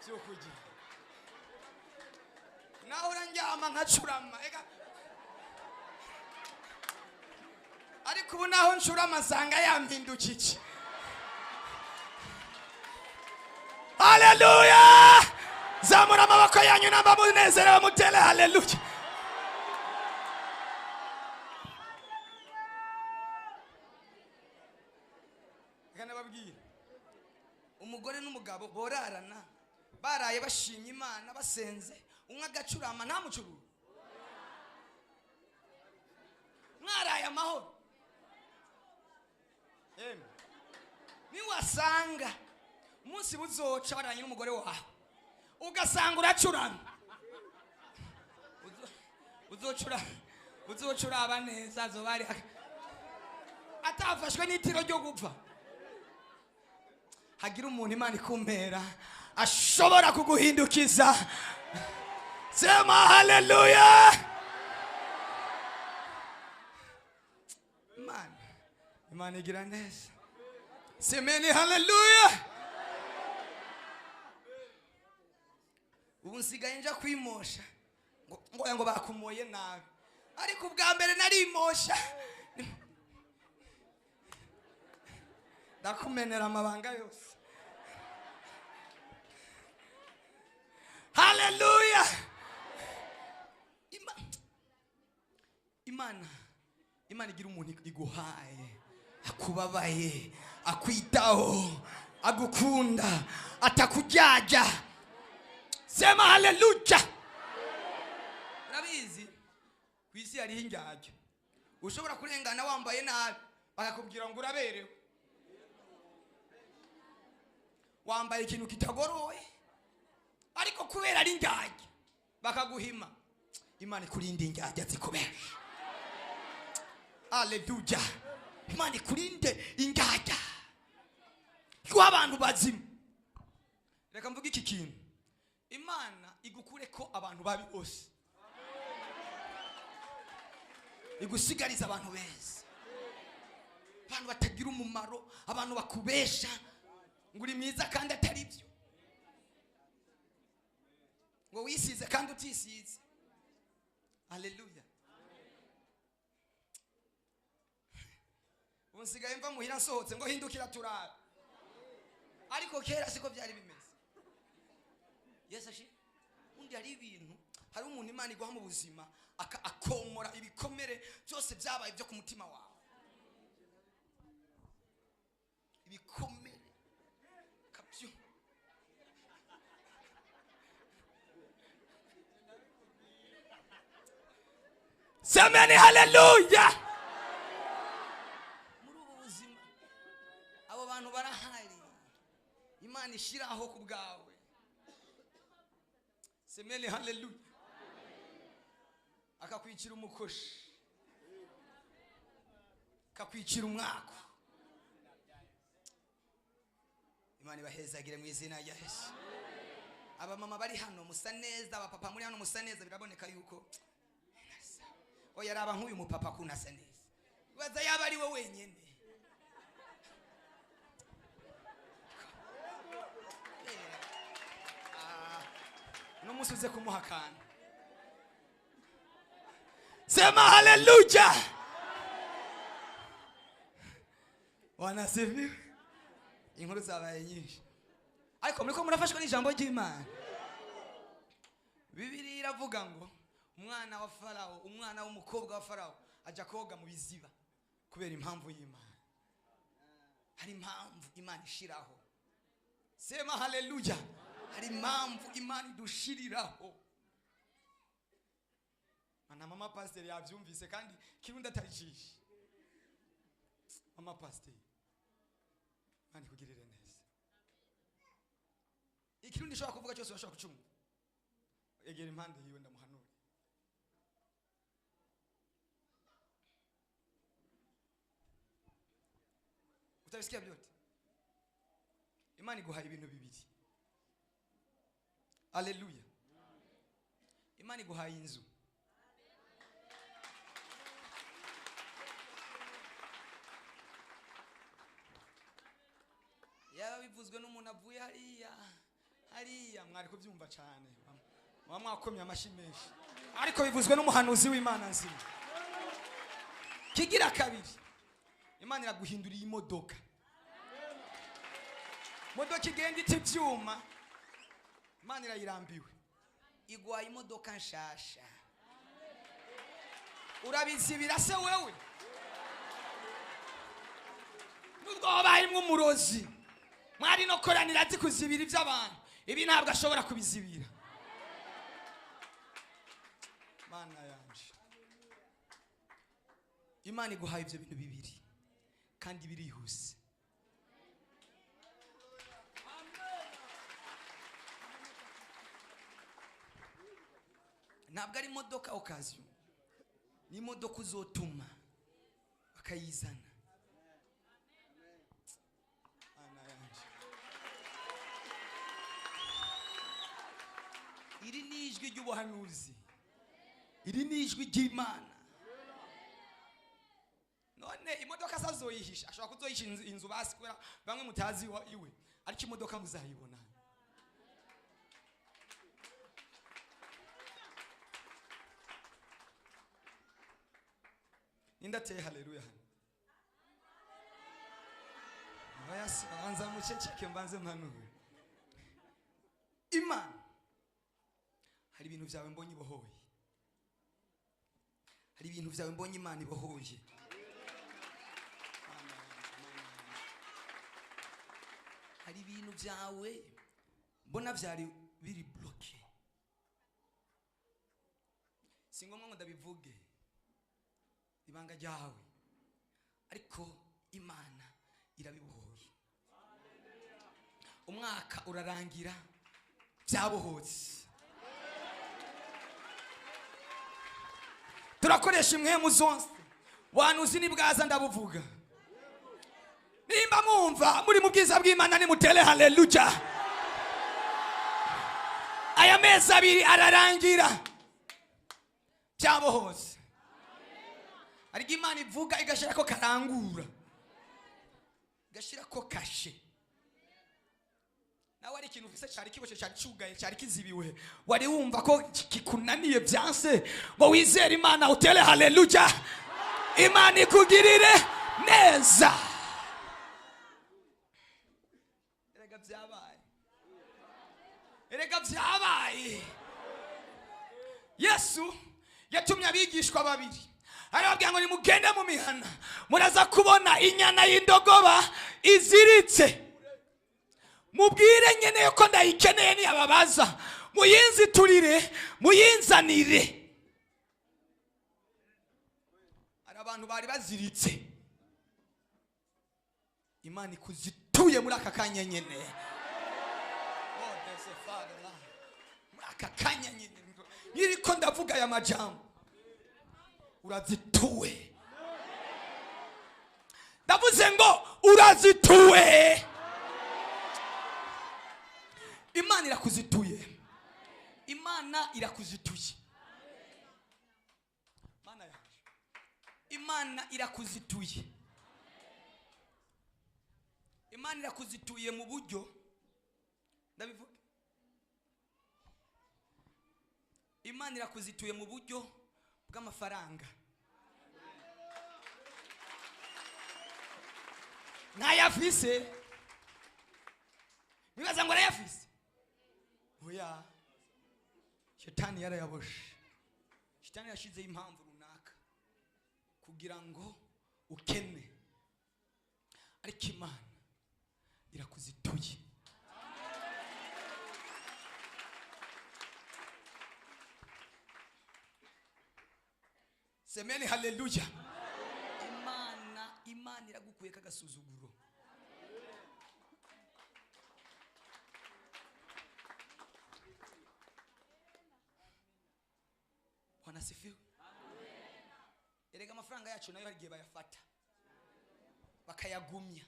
Vyukuji. Naho uranjyama nkacurama. Ariko ubu naho ncurama sanga yampindukiye. Haleluya. Zamura amaboko yanyu namba munezerewe mutele haleluya. Umugore n'umugabo borarana baraye bashimye Imana basenze, umwe agacurama nta mucuru. Mwaraye amahoro. Ni wasanga umunsi buzoca baranye n'umugore wawe ugasanga uracurama, uzocura abaneza zobari atafashwe n'itiro ryo gupfa. Hagira umuntu Imana ikumpera ashobora kuguhindukiza. Sema haleluya. Imana igira neza. Semeni haleluya. Ubu nsigaye nja kwimosha ngo bakumoye nabi, ariko ubwa mbere narimosha ndakumenera amabanga yose. Haleluya. Imana igira umuntu iguhaye, akubabaye, akwitaho, agukunda, atakujyaja. Sema haleluya. Rabizi kwisi yari injyaje ushobora kurengana wambaye nabi bakakubwira ngo uraberewe, wambaye ikintu kitagoroye ariko kubera ari indyarya bakaguhima. Imana ikurinde indyarya zikubesha. Haleluya. Imana ikurinde indyarya y'abantu bazima. Reka mvuge iki kintu, Imana igukure ko abantu babi bose, igusigariza abantu beza, abantu batagira umumaro, abantu bakubesha ngo uri mwiza kandi atari byo, ngo wisize kandi utisize. Haleluya. Unsigaye mva muhira nsohotse ngo hindukira turabe, ariko kera siko byari bimeze. Yesu ashi undi hari ibintu, hari umuntu Imana iguha mu buzima akomora ibikomere byose byabaye byo ku mutima wawe, ibikomere kabyo. Semeni haleluya. Muri ubu buzima abo bantu barahari, Imana ishiraho ku bwawe. Semeni haleluya. Akakwicira umukoshi, akakwicira umwako. Imana ibahezagire mu izina rya Yesu. Aba mama bari hano musa neza, aba papa muri hano musa neza, biraboneka yuko oya araba nk'uyu mupapa kunasa neza. Baza yaba ari we wenyene. No musuze kumuhakana. Sema haleluya. Wanasifiwe. Inkuru zabaye nyinshi, ariko muriko murafashwa n'ijambo ry'Imana. Bibiliya iravuga ngo umwana wa Farawo, umwana w'umukobwa wa Farawo aja koga mu biziba kubera impamvu y'Imana. Hari impamvu Imana ishiraho. Sema haleluya. Hari impamvu Imana idushiriraho. Mana mama pastor yavyumvise kandi kirundi atarijishe. Mama pastor Imana ikugirire neza. Ikirundi shaka kuvuga cyose washaka kucumva, egera impande yiwe ndamuhanura. Utabisikia byote. Imana iguhaye ibintu bibiri. Haleluya. Imana iguhaye inzu. Yaba bivuzwe n'umuntu avuye hariya mwari kubyumva cyane, mwakomye amashi menshi, ariko bivuzwe n'umuhanuzi w'Imana nzima. Kigira kabiri, Imana iraguhinduriye imodoka. Modoka igenda iti byuma, Imana irayirambiwe, igwaye imodoka nshasha. Urabizibira se wewe? Nubwo wabayimwe umurozi, mwari no koranira ati kuzibira iby'abantu, ibi ntabwo ashobora kubizibira. Mana yanje, Imana iguhaye ibyo bintu bibiri kandi birihuse. Ntabwo ari imodoka occasion, ni imodoka uzotuma bakayizana. Iri ni ijwi ry'ubuhanuzi, iri ni ijwi ry'Imana. None imodoka sazoyihisha, ashobora kuzoyisha inzu basi kubera bamwe mutazi iwe, ariko imodoka muzayibona. Indateye haleluya. Bayasi anza muceceke mbanze mpanure. Imana, hari ibintu byawe mbonye ibohoye, hari ibintu byawe mbonye Imana ibohoye. Hari ibintu byawe mbona byari biri bloke, singomwe ngo ndabivuge, ibanga ryawe, ariko Imana irabibohoye. Umwaka urarangira byabohotse. Turakoresha imwemu zonse, wanuzi nibwaza ndabuvuga. Nimba mwumva muri mu bwiza bw'Imana nimutere haleluya. Aya mezi abiri ararangira byabohotse. Ariko Imana ivuga igashira ko karangura, igashira ko kashe. Nawe ari ikintu ufise cyari kiboshe cyari cyugaye cyari kizibiwe, wari wumva ko kikunaniye byanse, ngo wizere Imana utere haleluya, Imana ikugirire neza. Erega byabaye. Yesu yatumye abigishwa babiri, arababwira ngo nimugende mu mihana, muraza kubona inyana y'indogoba iziritse. Mubwire nyene ko ndayikeneye niyababaza, muyinziturire, muyinzanire. Ari abantu bari baziritse, Imana ikuzituye muri aka kanya nyene. Muri aka kanya nyene niriko ndavuga aya majambo, urazituwe. Ndavuze ngo urazituwe. Imana irakuzituye. Imana irakuzituye. Mana yaje. Imana irakuzituye. Imana irakuzituye mu buryo ndabivuga. Imana irakuzituye mu buryo bw'amafaranga. Ntayafise. Bibaza ngo arayafise. Oya, Shetani yarayaboshe. Shetani yashize impamvu runaka kugira ngo ukene, ariko Imana irakuzituye. Semeni haleluya. Imana iragukuye kagasuzuguro. Wanasifiwe. Erega amafaranga yacu nayo harigiye bayafata bakayagumya,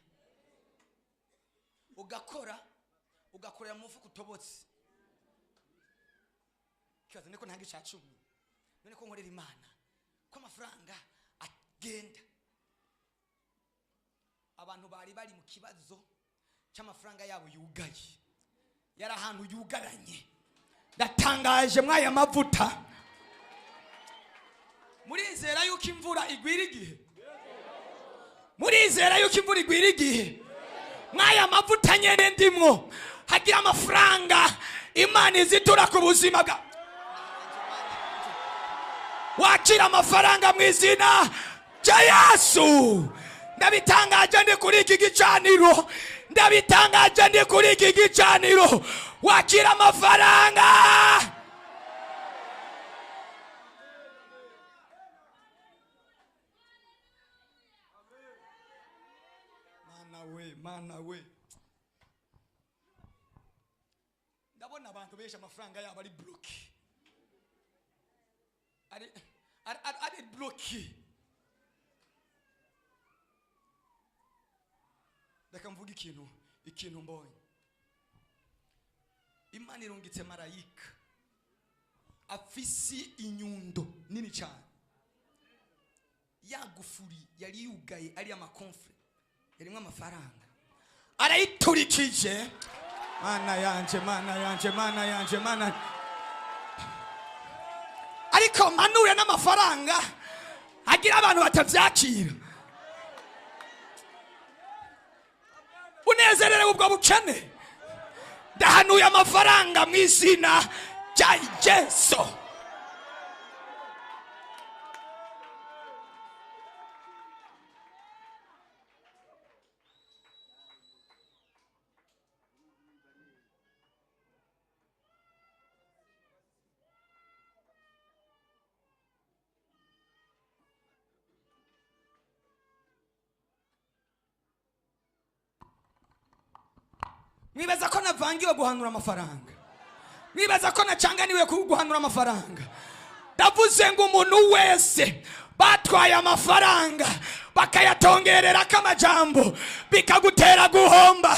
ugakorera mu mufuka utobotse. Kibaza niko ntange cya 10, none ko nkorera Imana ko amafaranga agenda. Abantu bari mu kibazo cy'amafaranga yabo yugaye, yari ahantu yugaranye. Ndatangaje mwaya mavuta, murizera yuko imvura igwira igihe? Murizera yuko imvura igwira igihe? Mwaya mavuta nyene ndimwo hagira amafaranga Imana izitura ku buzima bwa. Wakira amafaranga mu izina rya Yesu. Ndabitangaje ndi kuri iki gicaniro, ndabitangaje ndi kuri iki gicaniro. Wakira amafaranga. Mana we. Ndabona abantu besha amafaranga yabo ari bloki. Ari bloki. Reka mvuga ikintu mbonye. Imana irungitse marayika afisi inyundo nini cyane. Yagufuri yari yugaye ari amakonfre, yarimwe amafaranga. Arayiturikije. Mana yanje. Ariko manure n'amafaranga agira abantu batavyakira. Unezerere ubwo bukene. Ndahanuye amafaranga mu izina rya Yesu. mwibaza ko navangiwe guhanura amafaranga, mwibaza ko nacanganiwe guhanura amafaranga. Ndavuze ngo umuntu wese batwaye amafaranga bakayatongerera Amajambo bikagutera guhomba,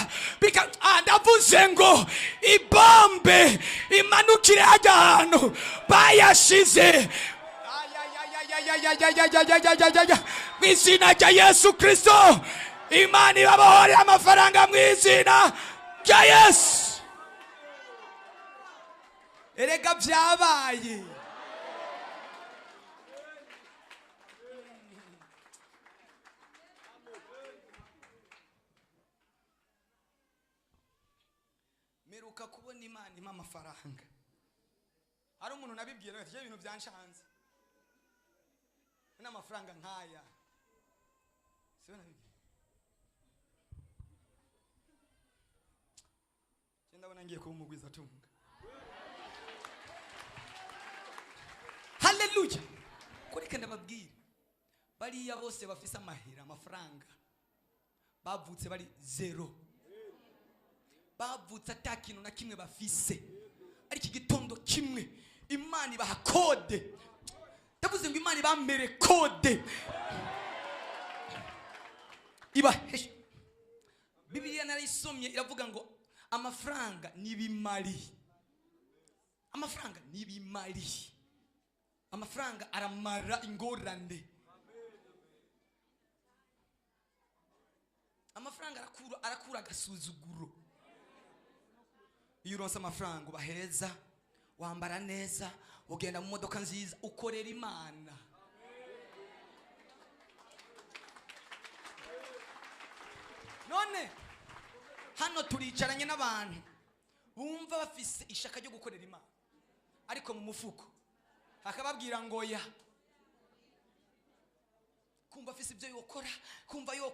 ndavuze ngo ibombe imanukire hajya ahantu bayashize mu izina rya Yesu Kristo. Imana ibabohore amafaranga mu izina rya Yesu. Erega byabaye. Meruka kubona Imana ima amafaranga. Hari umuntu nabibwira ati ibintu byanshanze n'amafaranga nkaya. Sibona ndabona ngiye kumugwiza tunga. Haleluya. Kureka ndababwira bariya bose bafise amahera amafaranga bavutse bari zero, bavutse atakintu na kimwe bafise, ari iki gitondo kimwe Imana ibaha kode. Ndavuze ngo Imana ibamere kode ibahesha. Bibiliya narayisomye iravuga ngo amafaranga nibimari, amafaranga nibimari, amafaranga aramara ingorane, amafaranga arakura agasuzuguro. Iyo uronse amafaranga uba heza, wambara neza, ugenda mu modoka nziza, ukorera Imana. None hano turicaranye n'abantu bumva bafise ishaka ryo gukorera Imana, ariko mu mufuko akababwira ngo ya kumva afise ibyo yokora, kumva yo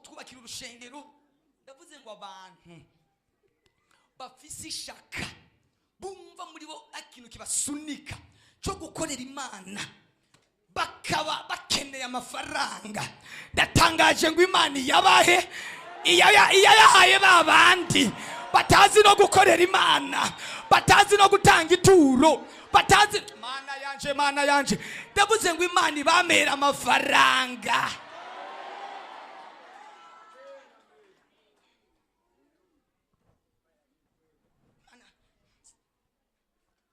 twubakira urushengero. Ndavuze ngo abantu bafise ishaka bumva muri bo ikintu kibasunika cyo gukorera Imana, bakaba bakeneye amafaranga. Ndatangaje ngo Imana yabahe iyayahaye babandi batazi no gukorera Imana, batazi no gutanga ituro, batazi. Mana yanje ndavuze ngo Imana ibamera amafaranga.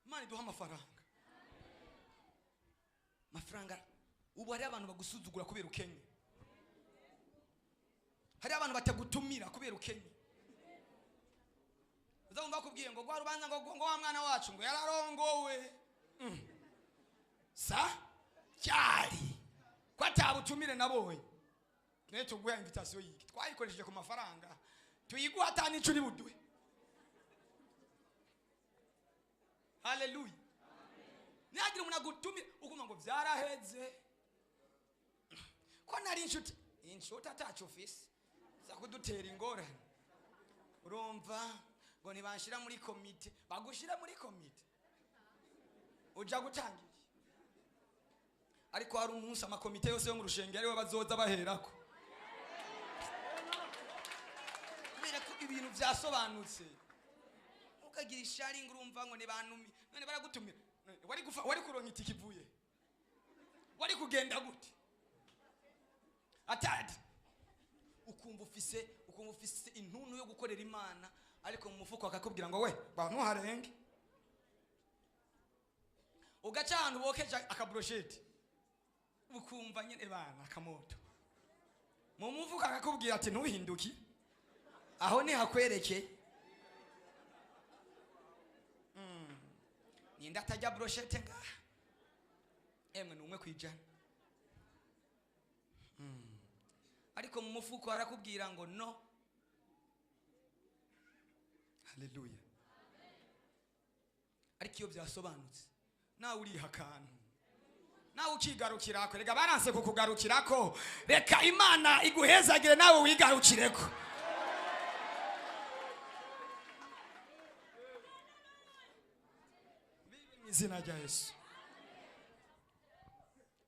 Imana iduha amafaranga. Amafaranga ubu hari abantu bagusuzugura kubera ukenye, hari abantu batagutumira kubera ukenye. Uzumva bakubwiye ngo gwa rubanza ngo wa mwana wacu ngo yararongowe sa cyari ko atabutumire nabonye. Ne tuguha invitation yiki twayikoresheje ku mafaranga tuyiguha atani icuri budwe. Haleluya. Nagira umuntu agutumira ukuma ngo byaraheze ko nari inshuti atacu office za kudutera ingorane. Urumva ngo nibanshira muri komite, bagushira muri komite uja gutangira. Ariko hari umunsi amakomite yose yo mu rushenge ariwe bazoza baherako. Kubera ko ibintu byasobanutse ukagira ishari ngo urumva ngo nibanumi none baragutumira. Wari kuronka itiki ivuye, wari kugenda gute atadi ukumva ufise intuntu yo gukorera Imana, ariko mu mufuko akakubwira ngo we bantu harenge. Ugaca ahantu bokeje akabroshete ukumva nyene bana akamoto mu mufuko akakubwira ati ntuhinduki aho ni hakwereke. Ninda atajya broshete ngaha emwe numwe kwijana, ariko mu mufuko arakubwira ngo no. Haleluya. Ariko iyo byasobanutse nawe uriha akantu, nawe ukigarukirako. Rega baranse kukugarukirako, reka Imana iguhezagire nawe wigarukireko. Izina rya Yesu.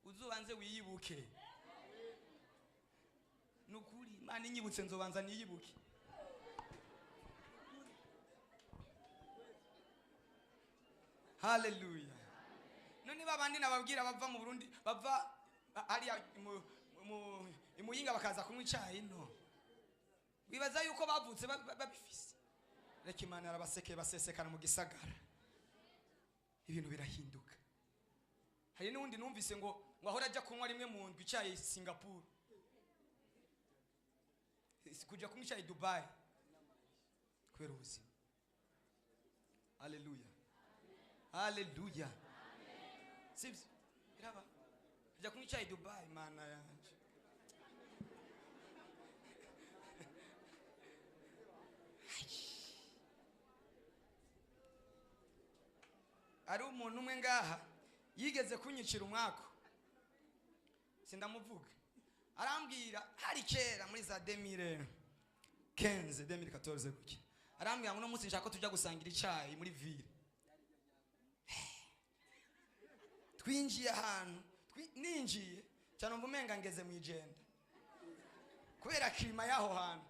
Uzubanze wiyibuke. Nukuri Imana inyibutse nzobanza niyibuke. Haleluya. None babandi nababwira bava mu Burundi, bava ari imuyinga bakaza kunywa icyayi no. Bibaza yuko bavutse babifise. Reka Imana arabaseke basesekana mu gisagara. Ibintu birahinduka. Hari n'undi numvise ngo ahora ajya kunywa rimwe mu ndwi icyayi Singapore. Kuja kunywa icyayi Dubai. Kubera ubuzima. Haleluya. Haleluya. Sibyo? Iraba. Ajya kunywa icyayi Dubai mana yanje. Ari umuntu umwe ngaha yigeze kunyicira umwako. Sindamuvuga. Arambwira hari kera muri za 2015 2014 guki. Arambwira ngo no munsi nshaka ko tujya gusangira icyayi muri ville. Twinjiye ahantu, ninjiye cyane mvumenga ngeze mu igenda. Kubera klima yaho hantu.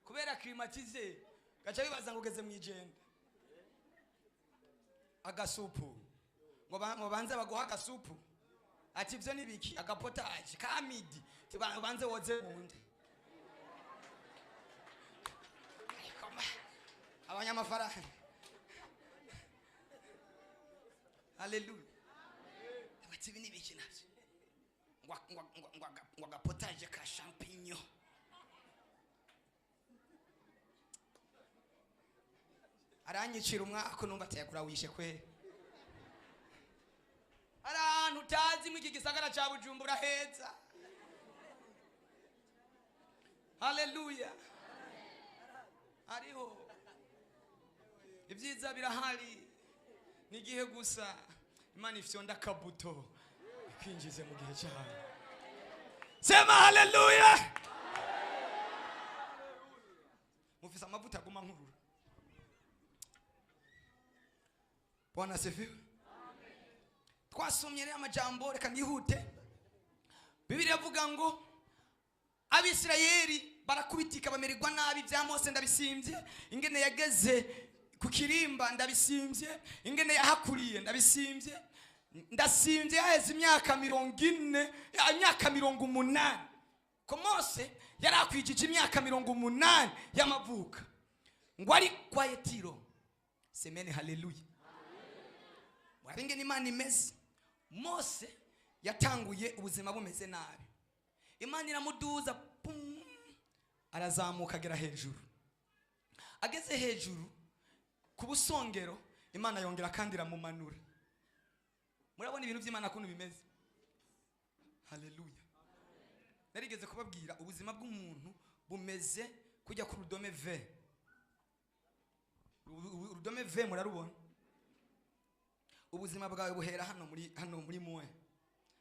Kubera climatize, gacha bibaza ngo ugeze mu igenda. Agasupu. Ngo banze baguha agasupu. Ati byo nibiki agapotage kamidi. Tibanze woze munde. Abanyamafaranga. Haleluya. Ati bini biki navyo. Ngwa gapotage ka champignon. Aranyicira umwako numva atayakura wishe kwe. Arantu tazi mu gisagara ca Bujumbura heza. Haleluya. Ariho. Ibyiza birahari. Nigihe gusa Imana ifyonda kabuto ikinjize mu gihe cyayo. Sema haleluya. Mufisa amavuta guma nkurura. Bwana asifiwe. Amen. Twasomye rero amajambo reka nihute. Bibiliya avuga ngo Abisirayeli barakubitika bamererwa nabi bya Mose ndabisimbye, ingene yageze ku kirimba ndabisimbye, ingene yahakuriye ndabisimbye, ndasimbye yaheze imyaka 40 imyaka 80. Ko Mose yarakwijije imyaka 80 y'amavuka. Ngo ari kwa Yetiro. Semene haleluya. Wabinge n'Imana imeze. Mose yatanguye ubuzima bumeze nabi. Imana iramuduza pum, arazamuka agera hejuru. Ageze hejuru ku busongero Imana yongera kandi iramumanura. Murabona ibintu by'Imana kuntu bimeze. Haleluya. Narigeze kubabwira ubuzima bw'umuntu bumeze kujya ku rudome V. Urudome V murarubona. Ubuzima bwawe buhera hano muri mwe.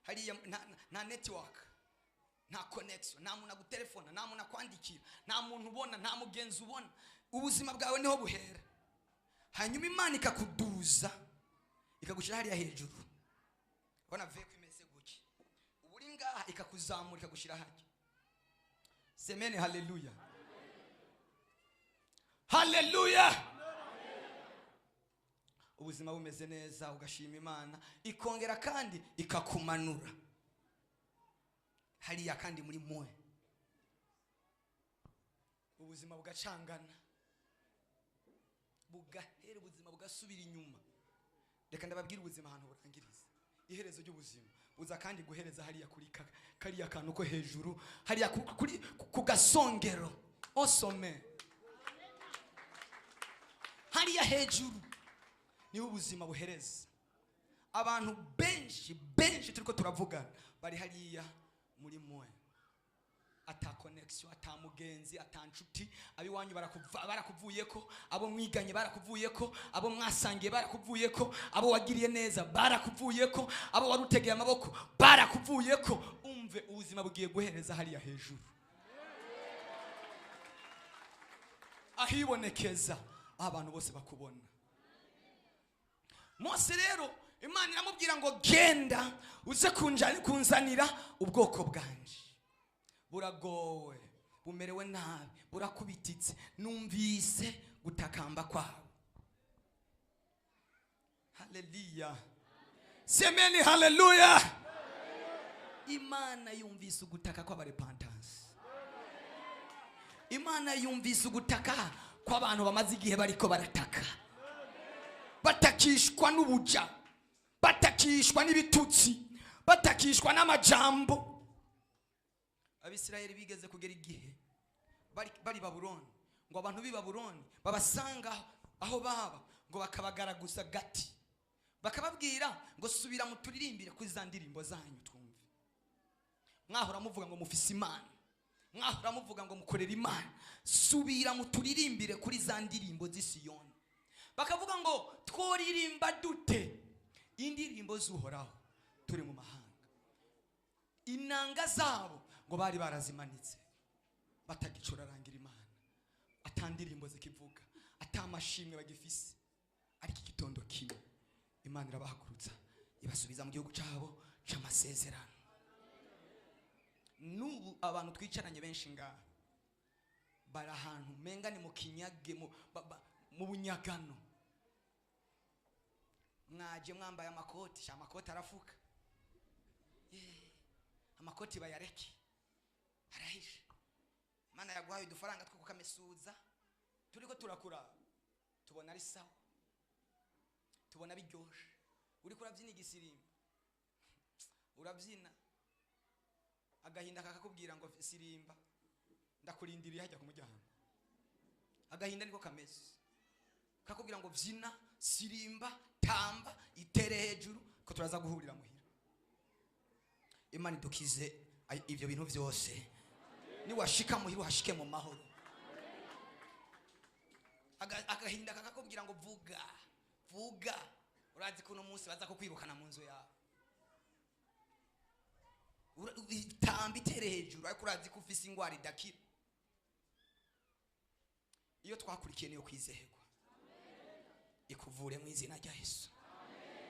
Hariya nta network, nta connection, nta muntu agutelefona, nta muntu akwandikira, nta muntu ubona, nta mugenzi ubona. Ubuzima bwawe niho buhera. Hanyuma Imana ikakuduza ikagushira hariya hejuru. Bona V kwimeze guki. Uburi ngaha ikakuzamura ikagushira hajya. Semene haleluya. Haleluya. Ubuzima bumeze neza ugashima Imana ikongera kandi ikakumanura hariya kandi muri mwe. Ubuzima bugacangana bugahera ubuzima bugasubira inyuma. Reka ndababwira ubuzima ahantu burangiriza. Iherezo ry'ubuzima uza kandi guhereza hariya kuri kariya kantu ko hejuru hariya kuri ku gasongero osome hariya hejuru niho ubuzima buhereza. Abantu benshi turiko turavuga bari hariya muri mwe. Ata connection, ata mugenzi, ata nshuti, abiwanyu barakuvuyeko, abo mwiganye barakuvuyeko, abo mwasangiye barakuvuyeko, abo wagiriye neza barakuvuyeko, abo warutegeye amaboko barakuvuyeko. Umve ubuzima bugiye guhereza hariya hejuru. Ahibonekeza abantu bose bakubona. Mose rero Imana iramubwira ngo genda uze kunzanira ubwoko bwanje. Buragowe, bumerewe nabi, burakubititse, numvise gutakamba kwabo. haleluya. semeni haleluya. Imana yumvise ugutaka kw'abarepentansi. Imana yumvise ugutaka kw'abantu bamaze igihe bariko barataka, batakishwa n'ubuja, batakishwa n'ibitutsi, batakishwa n'amajambo. Abisirayeli bigeze kugera igihe bari Babuloni, ngo abantu b'i Babuloni babasanga aho baba, ngo bakabagaraguza gati, bakababwira ngo subira muturirimbire kuri za ndirimbo zanyu twumve. Mwahora muvuga ngo mufise Imana, mwahora muvuga ngo mukorera Imana, subira muturirimbire kuri za ndirimbo z'i Siyoni. Bakavuga ngo tworirimba dute indirimbo z'Uhoraho turi mu mahanga. Inanga zabo ngo bari barazimanitse, batagicurarangira Imana, atandirimbo zikivuga, atamashimwe bagifise. Ariko igitondo kimwe Imana irabahagurutsa ibasubiza mu gihugu cyabo cy'amasezerano. N'ubu abantu twicaranye benshi ngaha bari ahantu menga ni mu kinyage, mu bunyagano. Mwaje mwambaye amakoti, amakoti arafuka, amakoti bayareke arahisha. Imana yaguhaye udufaranga two kukamesuza, turiko turakura, tubona ari sawa, tubona biryoshe. Uriko urabyina igisirimba, urabyina, agahinda kakakubwira ngo sirimba, ndakurindiriye hajya ku muryango. Agahinda niko kameze, kakubwira ngo byina, sirimba, tamba, itere hejuru, ko turaza guhurira muhira. Imana idukize ibyo bintu byose. Ni washika muhira uhashike mu mahoro. Agahinda kakakubwira ngo vuga, vuga. Urazi kuno munsi baza kukwirukana mu nzu yawe. Tamba, itere hejuru, ariko urazi ko ufise ingwara idakira. Iyo twakurikiye niyo kwizehegwa, ikuvure mu izina rya Yesu.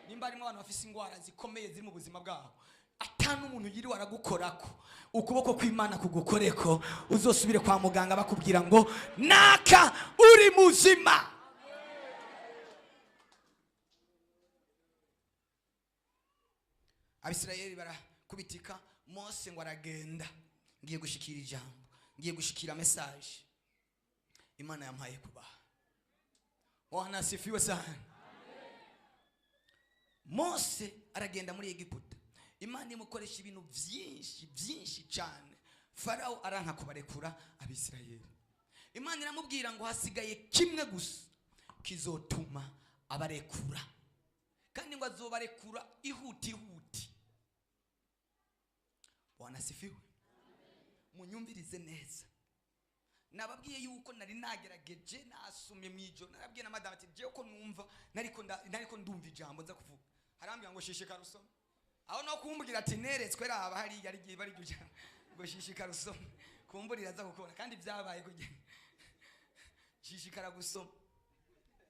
Nimba arimo abantu bafise ingwara zikomeye ziri mu buzima bwabo, atanu umuntu yiri waragukorako, ukuboko kw'Imana kugukoreko, uzosubire kwa muganga bakubwira ngo naka uri muzima. Abisirayeli barakubitika, Mose ngo aragenda, ngiye gushikira ijambo, ngiye gushikira message Imana yampaye kubaha. Bwana asifiwe sana. Mose aragenda muri Egiputa, Imana imukoresha ibintu byinshi cyane. Farao aranka kubarekura Abisirayeli. Imana iramubwira ngo hasigaye kimwe gusa kizotuma abarekura, kandi ngo azobarekura ihuti. Bwana asifiwe. Munyumvirize neza. Nababwiye yuko nari nagerageje, nasumye mwijoro, narabwiye na madame ati je ko numva nariko ndumva ijambo nza kuvuga. Harambira ngo shishikara usome. Aho no kumbwira ati neretswe raba hari yari giye bari kujana ngo shishikara usome. Kumburira za gukora kandi byabaye kugenda. Shishikara gusoma.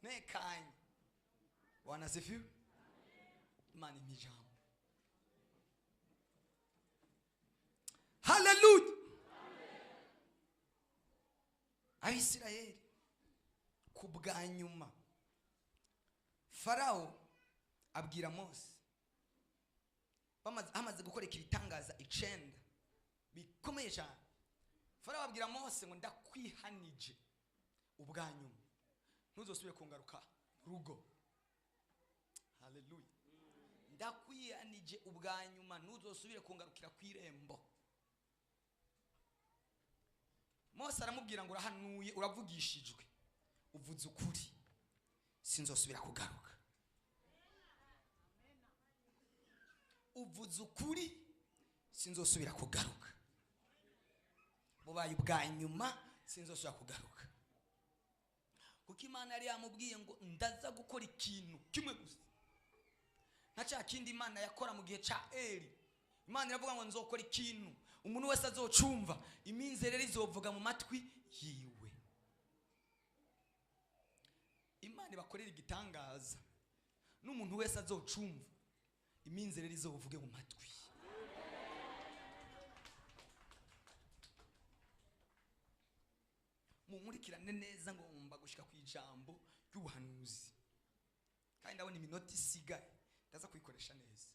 Nekanye. Bwana asifiwe. Imana imijambo. Hallelujah. Abisirayeli kubwa nyuma, Farao abwira Mose, amaze gukora ibitangaza 9 bikomeye cyane. Farao abwira Mose ngo ndakwihanije ubwa nyuma, ntuzosubire kungaruka rugo. Hallelujah. Ndakwihanije ubwa nyuma, ntuzosubire kungarukira kw'irembo. Mose aramubwira ngo urahanuye, uravugishijwe, uvuze ukuri, sinzosubira kugaruka. Uvuze ukuri, sinzosubira kugaruka. Bubaye ubwa nyuma, sinzosubira kugaruka. Kuko Imana yari yamubwiye ngo ndaza gukora ikintu kimwe gusa, nta cya kindi Imana yakora mu gihe ca Eli. Imana iravuga ngo nzokora ikintu umuntu wese azocumva, iminzerere izovuga mu matwi yiwe. Imana ibakorera igitangaza, n'umuntu wese azocumva, iminzerere izovuge mu matwi. Mumurikirane neza ngo mba gushika ku ijambo ry'ubuhanuzi, kandi ndabona iminota isigaye ndaza kuyikoresha neza.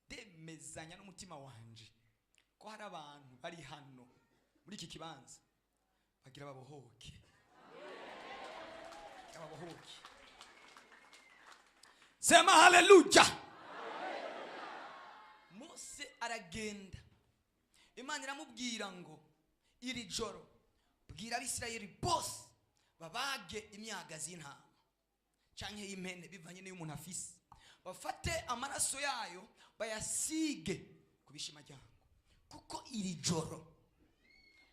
Ndemezanya n'umutima wanje ko hari abantu bari hano muri iki kibanza bagira babohoke. Ababohoke. Sema haleluya. Mose aragenda, Imana iramubwira ngo iri joro bwira Abisirayeli bose babage imyagazi y'intama canke y'impene bivanye n'iyo umuntu afise, bafate amaraso yayo bayasige ku bishimajyango, kuko iri joro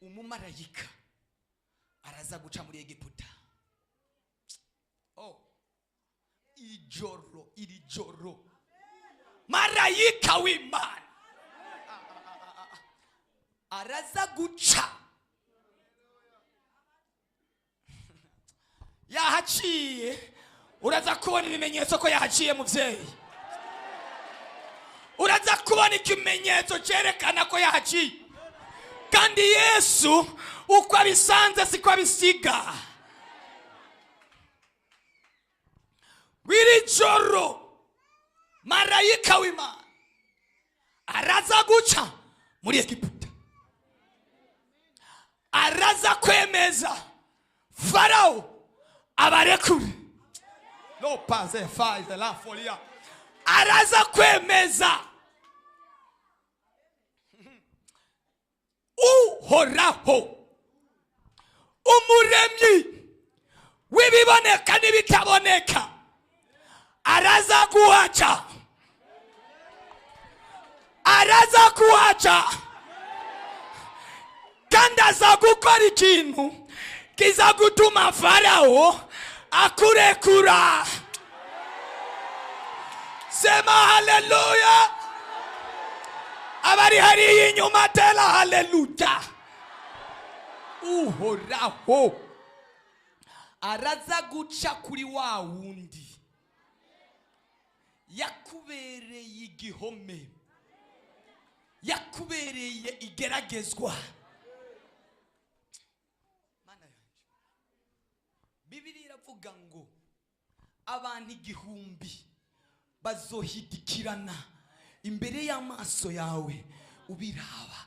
umumarayika araza guca muri Egiputa. Oh, iri joro marayika w'Imana araza guca. Yahaciye, uraza kubona ibimenyetso ko yahaciye muvyeyi. Uraza kubona ikimenyetso cerekana ko yahaciye. Kandi Yesu uko abisanze siko abisiga. Wiri joro marayika w'Imana araza guca muri Egiputa. Araza kwemeza Farao abarekure. No paze faze la folia. Araza kwemeza Uhoraho umuremyi w'ibiboneka n'ibitaboneka araza kuacha. Araza kuacha. Kandi aza gukora ikintu kiza gutuma Farao akurekura. Sema haleluya. Abari hari inyuma tela haleluya. Uhoraho araza guca kuri wa wundi yakubereye igihome, yakubereye igeragezwa. Mana yanje, Bibiliya iravuga ngo abantu igihumbi bazohidikirana imbere y'amaso yawe ubiraba.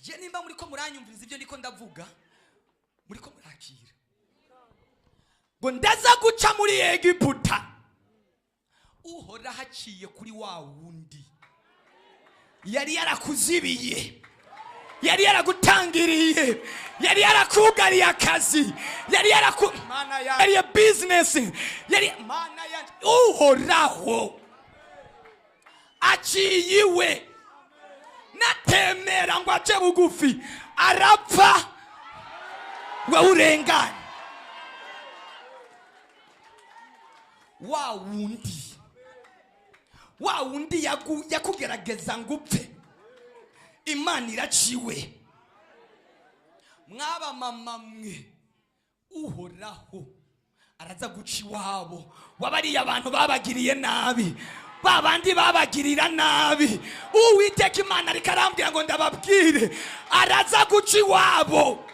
Je nimba muri ko muranyumviriza ibyo ndiko ndavuga, muri ko murakira ngo ndaza guca muri Egiputa. Uhora haciye kuri wa wundi yari yarakuzibiye, yari yaragutangiriye, yari yarakugariye akazi, yari Mana ya business, yari Mana ya Uhoraho aciyiwe. Natemera ngo ace bugufi arapfa we urengane. Wa wundi yakugerageza ngo upfe, Imana iraciwe. Mwaba mama mwe, Uhoraho araza guca iwabo wabariye abantu babagiriye nabi, babandi babagirira nabi. Uwiteka Imana ariko arambwira ngo ndababwire araza guca iwabo.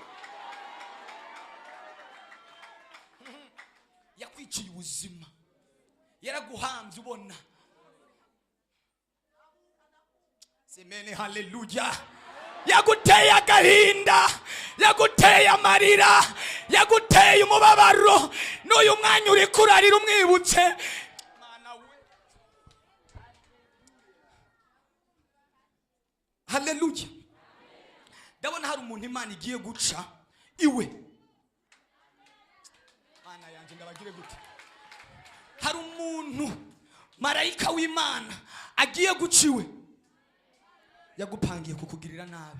Yakwiciye ubuzima, yaraguhanze ubona. Semene haleluya. Yaguteye agahinda, yaguteye amarira, yaguteye umubabaro. N'uyu mwanya uri kurarira umwibutse. Haleluya. Ndabona hari umuntu Imana igiye guca iwe. Mana yanje ndabagire gute. Hari umuntu marayika w'Imana agiye guca iwe, yagupangiye kukugirira nabi.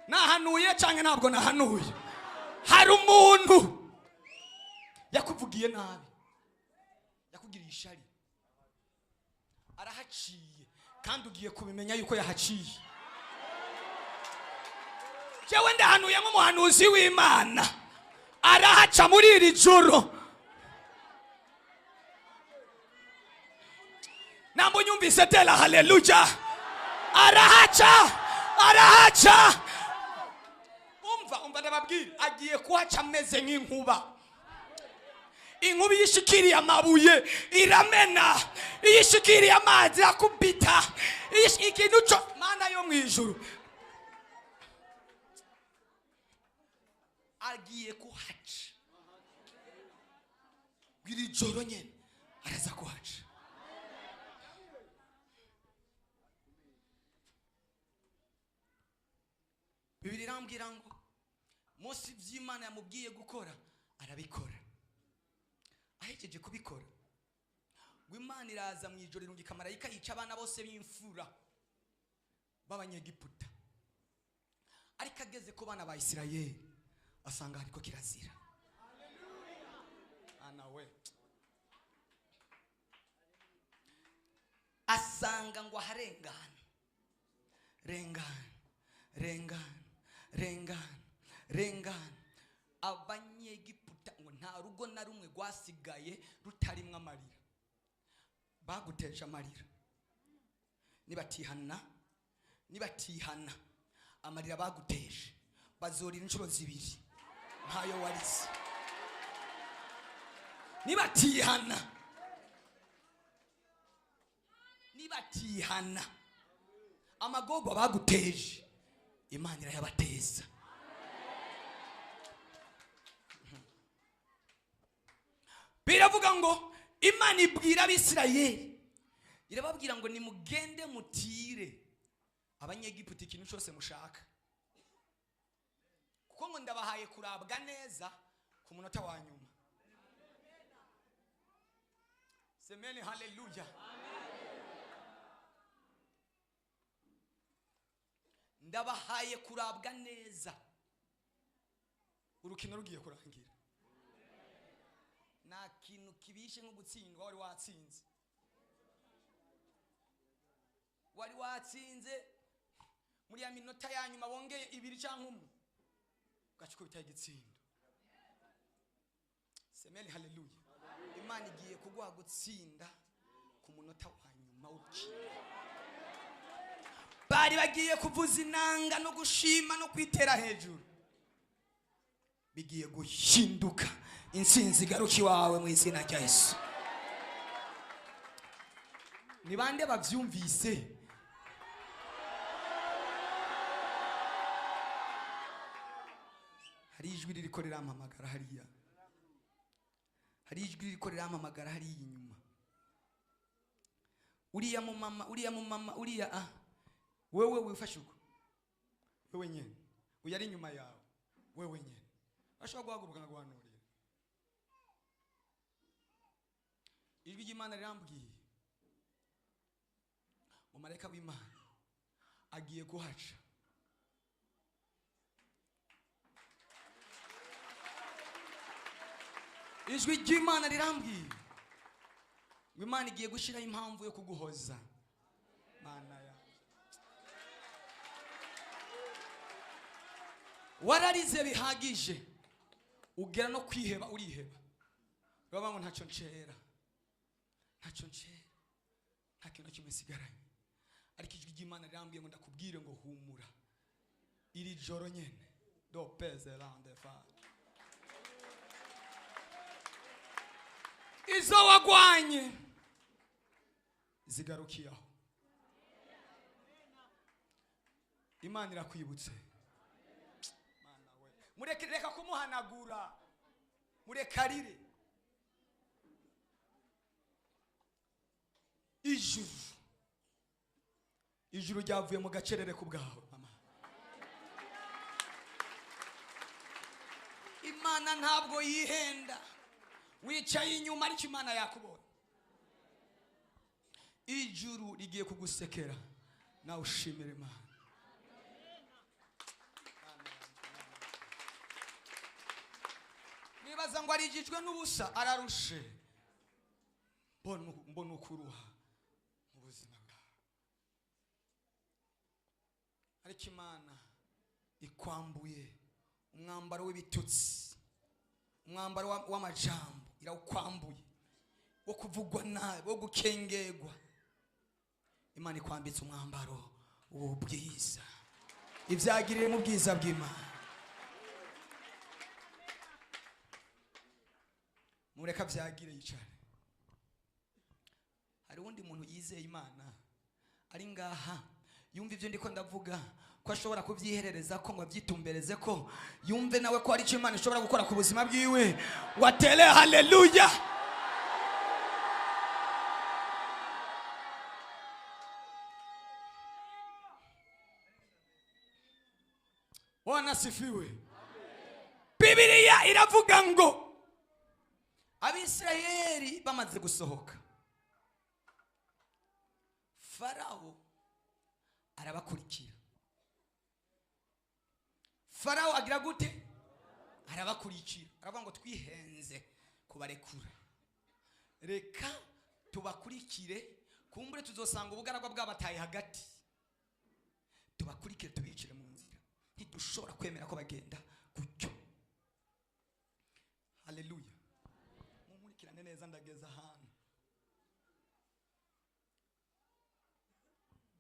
Nahanuye canke ntabwo nahanuye? Hari umuntu yakuvugiye nabi, yakugiriye ishari, arahaciye kandi ugiye kubimenya yuko yahaciye. Jewe ndahanuye nk'umuhanuzi w'Imana, arahaca muri iri joro. Nambo nyumvise tela haleluya. Arahaca ndababwira agiye kuhaca ameze nk'inkuba. Inkuba yishikiriye amabuye iramena, yishikiriye amazi akubita, ikintu cyo mana yo mwijuru agiye kuhaca. Bwira ijoro nyene araza kuhaca. Bibiri irambwira ngo Mose ivy'Imana yamubwiye gukora arabikora. Ahejeje kubikora Imana iraza mu ijoro irungika marayika yica abana bose b'imfura b'Abanyegiputa. Ariko ageze ku bana ba Isirayeli asanga hariko kirazira. Anawe asanga ngo aharengana rengana Abanyegiputa ngo nta rugo na rumwe rwasigaye rutarimwe amarira. Baguteje amarira, nibatihana amarira baguteje bazorira inshuro zibiri ntayo warize. nibatihana amagorwa baguteje Imana irayabateza. Biravuga ngo Imana ibwira Abisirayeli irababwira ngo nimugende mutire Abanyegiputa ikintu cyose mushaka, kuko ngo ndabahaye kurabwa neza ku munota wa nyuma. Semeni haleluya. Ndabahaye kurabwa neza urukino rugiye kurangira. Nta kintu kibishe nko gutsindwa. Wari watsinze muri ya minota ya nyuma bongeye 2 cyangwa 1 ugaciko bitaye igitsindo. Semeni haleluya. Imana igiye kugwa gutsinda ku munota wa nyuma ukira. Bari bagiye kuvuza inanga no gushima no kwitera hejuru, bigiye guhinduka insinzi garuki wawe mu izina rya Yesu. Ni bande bavyumvise? Hari ijwi ririko rirampamagara hariya, hariya inyuma. Uriya mumama wewe wifashe uko wewe nyene uyari inyuma yawe wewe nyene ashobora guhaguruka guhanurira. Ijwi ry'Imana rirambwiye umumarayika w'Imana agiye kuhaca. Ijwi ry'Imana rirambwiye Imana igiye gushiraho impamvu yo kuguhoza. Mana ya wararize bihagije ugera no kwiheba, uriheba baba ngo ntacyo ncera nta kintu kimesigaranye. Ariko ijwi ry'Imana rirambwiye ngo ndakubwire ngo humura iri joro nyene do peze lande fa izo wagwanye zigarukiyaho. Imana irakwibutse. Reka kumuhanagura, murekarire. Ijuru ryavuye mu gacerere ku bwawe mama. Imana ntabwo yihenda, wicaye inyuma ariko Imana yakubona. Ijuru rigiye kugusekera nawe ushimire Imana. Nibaza ngo arijijwe n'ubusa ararushe, mbona ukuruha mu buzima bwawe. Ariko Imana ikwambuye umwambaro w'ibitutsi, umwambaro w'amajambo irawukwambuye, wo kuvugwa nabi, wo gukengegwa. Imana ikwambitse umwambaro w'ubwiza, ibyagirire mu bwiza bw'Imana. mureka byagire yicare. Hari undi muntu yizeye Imana ari ngaha yumva ibyo ndiko ndavuga ko ashobora kubyiherereza ko ngo abyitumbereze ko yumve nawe ko hari icyo Imana ishobora gukora ku buzima bwiwe. Watele haleluya. Wanasifiwe. Biblia iravuga ngo Abisirayeli bamaze gusohoka, Farao arabakurikira. Farao agira gute? Arabakurikira. Aravuga ngo twihenze kubarekura, reka tubakurikire, kumbure tuzosanga ubugaragwa bwabataye hagati, tubakurikire tubicire mu nzira. Ntidushobora kwemera ko bagenda gutyo. Haleluya. Mumurikirane neza ndageza ahantu.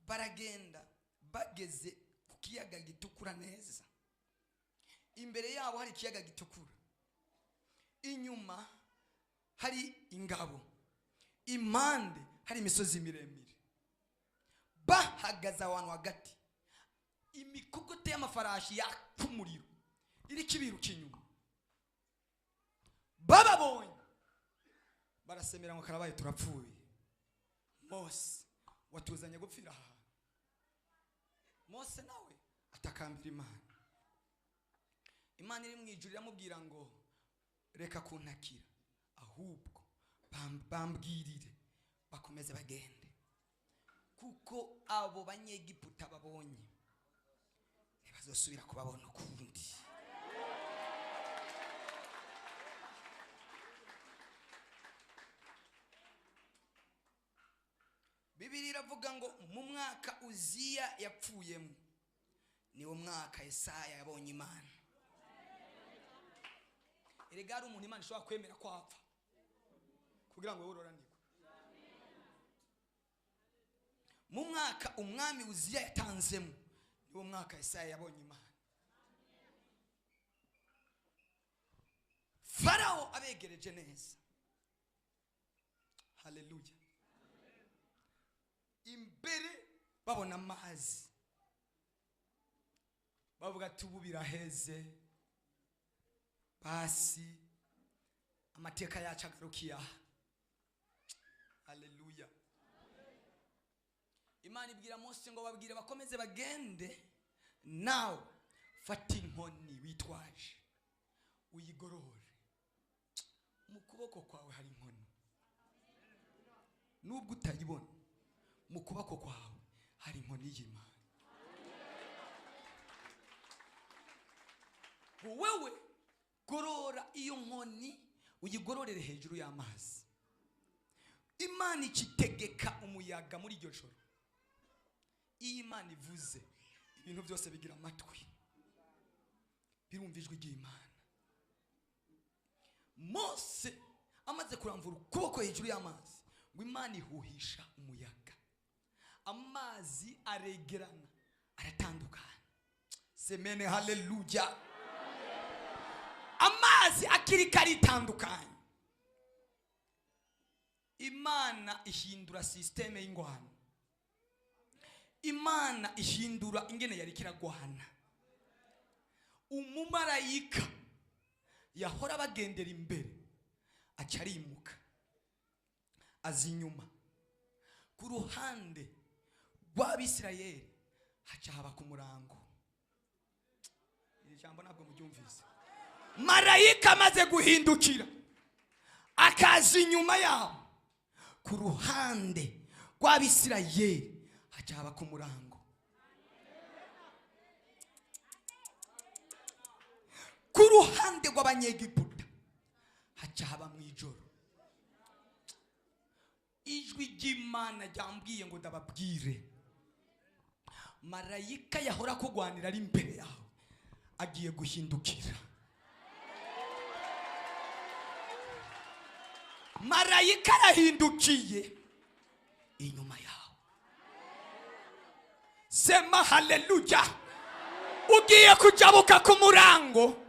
Baragenda bageze ku kiyaga gitukura neza. Imbere yabo hari ikiyaga gitukura, inyuma hari ingabo, impande hari imisozi miremire. Bahagaze ahantu hagati, imikogote y'amafarashi yakumuriro iri kibiruka inyuma. Bababonye barasemera ngo karabaye turapfuye. Mose watuzanye gupfira aha. Mose nawe atakambira Imana. Imana iri mu ijuru iramubwira ngo reka kuntakira, ahubwo bambwirire bakomeze bagende, kuko abo banyegiputa babonye ntibazosubira kubabona ukundi. Biblia iravuga ngo mu mwaka Uziya yapfuyemo niwo mwaka Yesaya yabonye Imana. Erega ari umuntu Imana ishobora kwemera ko apfa kugira ngo wororanirwe. Mu mwaka umwami Uziya yatanzemo niwo mwaka Yesaya yabonye Imana. Farao abegereje neza. Haleluya. Imbere babona amazi, bavuga tubu biraheze, basi amateka yacu agarukiya. Haleluya. Imana ibwira Mose ngo babwire bakomeze bagende, nawe fata inkoni witwaje uyigorore. Mu kuboko kwawe hari inkoni, nubwo utayibona mu kuboko kwawe hari inkoni y'Imana. Wewe gorora iyo nkoni uyigororere hejuru y'amazi. Imana ikitegeka umuyaga muri iryo joro. Iyo Imana ivuze ibintu byose bigira amatwi, birumva ijwi ry'Imana. Mose amaze kuramvura ukuboko hejuru y'amazi ngo Imana ihuhisha umuyaga, amazi aregerana aratandukana. Semene haleluya. Amazi akirika aritandukanye. Imana ihindura systeme y'ingwano. Imana ihindura ingene yari kiragwana. Umumarayika yahora bagendera imbere acarimuka azinyuma. Ku ruhande rw'Abisirayeli haca haba ku murango. Iri jambo ntabwo mubyumvise. Marayika amaze guhindukira akaza inyuma yabo, ku ruhande rw'Abisirayeli haca haba ku murango. Ku ruhande rw'Abanyegiputa haca haba mu ijoro. Ijwi ry'Imana ryambwiye ngo ndababwire, marayika yahora kugwanira ari imbere yawe agiye guhindukira. Marayika arahindukiye inyuma yawe. Sema haleluya. Ugiye kujabuka ku murango,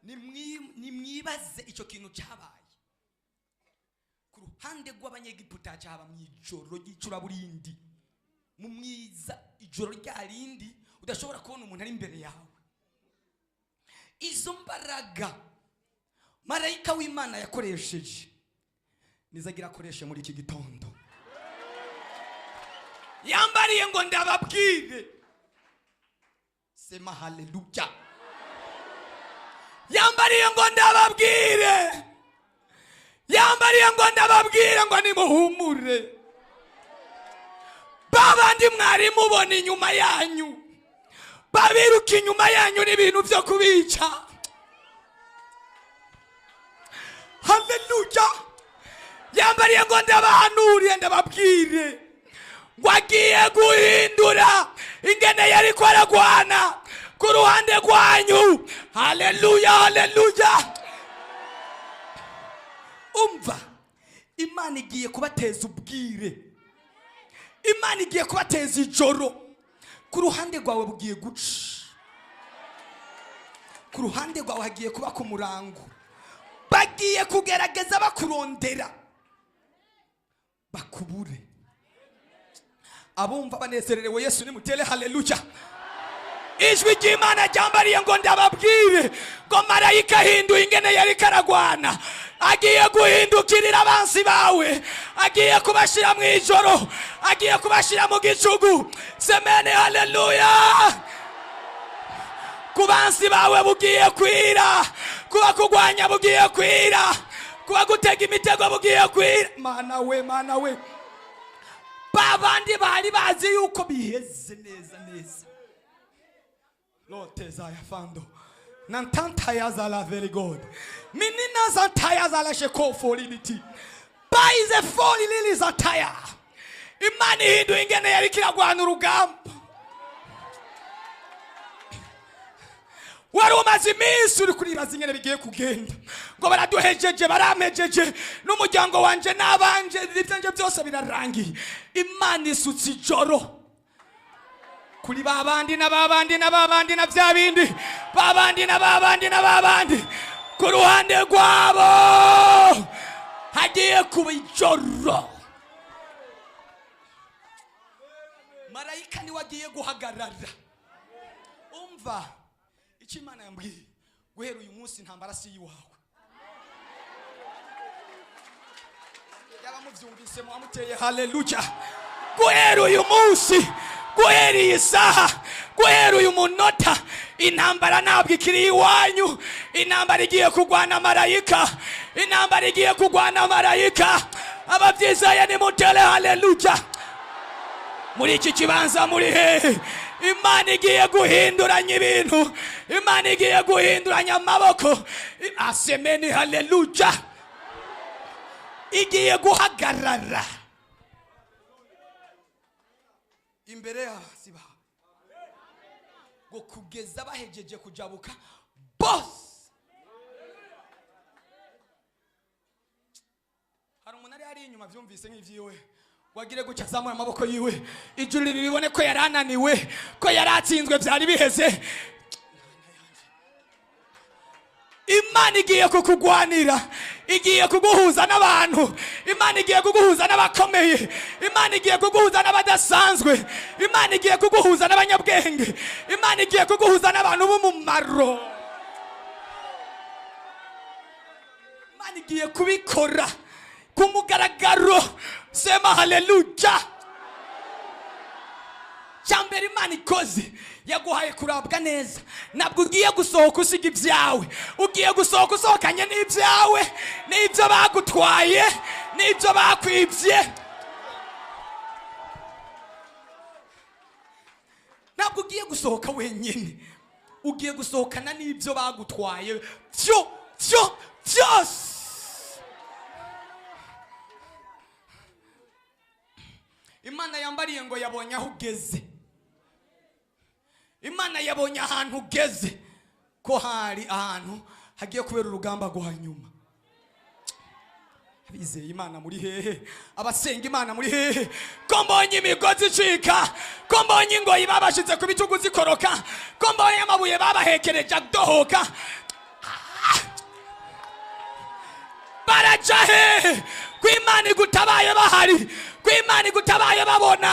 nimwibaze icyo kintu cyabaye. ruhande rw'abanyegiputa cyaba mu ijoro ry'icuraburindi, mu mwiza, ijoro ryarindi udashobora kubona umuntu ari imbere yawe. Izo mbaraga marayika w'Imana yakoresheje nizagira akoreshe muri iki gitondo. Yambariye ngo ndababwire, sema haleluya. Yambariye ngo ndababwire, yambariye ngo ndababwire ngo nimuhumure. Babandi mwari mubona inyuma yanyu, babiruka inyuma yanyu n'ibintu byo kubica. Haleluya. Yambariye ngo ndabahanuriye ndababwire ngo agiye guhindura ingene yari kwaragwana ku ruhande rwanyu. Haleluya, haleluya. Umva, Imana igiye kubateza ubwire, Imana igiye kubateza ijoro. Ku ruhande rwawe bugiye guca, ku ruhande rwawe hagiye kuba ku murango. Bagiye kugerageza bakurondera bakubure. Abumva banezererewe Yesu nimutere haleluya. Ijwi ry'Imana ryambariye ngo ndababwire ngo marayika ahinduye ingene yari karagwana, agiye guhindukirira abansi bawe, agiye kubashira mu ijoro, agiye kubashira mu gicugu. Semene haleluya. Kubansi bawe bugiye kwira, kuba kugwanya bugiye kwira, kuba gutega imitego bugiye kwira. Mana we, mana we. Babandi bari bazi yuko biheze neza neza. Loteza ya fando nantanta ya zala very good minina zantaya zala sheko folidity by the fall lili zantaya. Imana hindu ingene yari kiragwana urugamba. Wari umaze iminsi uri kuribaza ingene bigiye kugenda, ngo baraduhejeje baramejeje n'umuryango wanje n'abanje ibyanjye byose birarangiye. Imana isutse ijoro kuri babandi na babandi na babandi na byabindi, babandi na babandi na babandi. Ku ruhande rwabo hagiye kuba ijoro. Marayika ni wagiye guhagarara. Umva icyo Imana yambwiye, guhera uyu munsi ntambara si iwawe. Yaba mubyumvise mwamuteye haleluya. Guhera uyu munsi, guhera iyi saha, guhera uyu munota, intambara ntabwo ikiri iwanyu. Intambara igiye kugwana marayika, intambara igiye kugwana marayika. Ababyizeye nimutere haleluya. Muri iki kibanza muri hehe? Imana igiye guhinduranya ibintu, Imana igiye guhinduranya amaboko. Asemeni haleluya. Igiye guhagarara imbere ya siba ngo kugeza bahejeje kujabuka boss. Hari umuntu ari inyuma byumvise nk'ivyiwe, wagire guca zamura amaboko yiwe, ijuru ribone ko yarananiwe, ko yaratsinzwe, byari biheze. Imana igiye kukugwanira, igiye kuguhuza n'abantu, Imana igiye kuguhuza n'abakomeye, Imana igiye kuguhuza n'abadasanzwe, Imana igiye kuguhuza n'abanyabwenge, Imana igiye kuguhuza n'abantu b'umumaro. Imana igiye kubikora ku mugaragaro. Sema haleluya. Cyambere Imana ikoze yaguhaye kurabwa neza. Ntabwo ugiye gusohoka usiga ibyawe, ugiye gusohoka usohokanye n'ibyawe, n'ibyo bagutwaye, n'ibyo bakwibye. Ntabwo ugiye gusohoka wenyine, ugiye gusohokana n'ibyo bagutwaye byose. Imana yambariye ngo yabonye aho ugeze, Imana yabonye ahantu ugeze, ko hari ahantu hagiye kubera urugamba rwa nyuma. Abizeye Imana muri hehe? Abasenga Imana muri hehe? Ko mbonye imigozi icika, ko mbonye ingoyi babashize ku bitugu zikoroka, ko mbonye amabuye babahekereje adohoka. Baraja hehe? kw'Imana igutabaye bahari, kw'Imana igutabaye babona,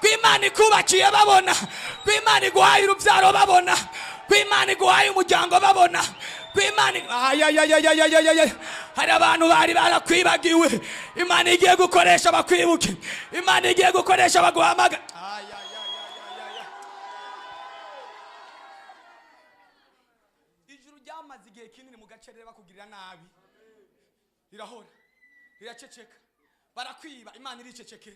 kw'Imana ikubakiye babona, kw'Imana iguhaye urubyaro babona, kw'Imana iguhaye umuryango babona, kw'Imana hari abantu bari barakwibagiwe, Imana igiye gukoresha bakwibuke, Imana igiye gukoresha baguhamagara. Ijuru ryamaze igihe kinini mu gace rero bakugirira nabi, rirahora riraceceka, barakwiba, Imana iricecekera,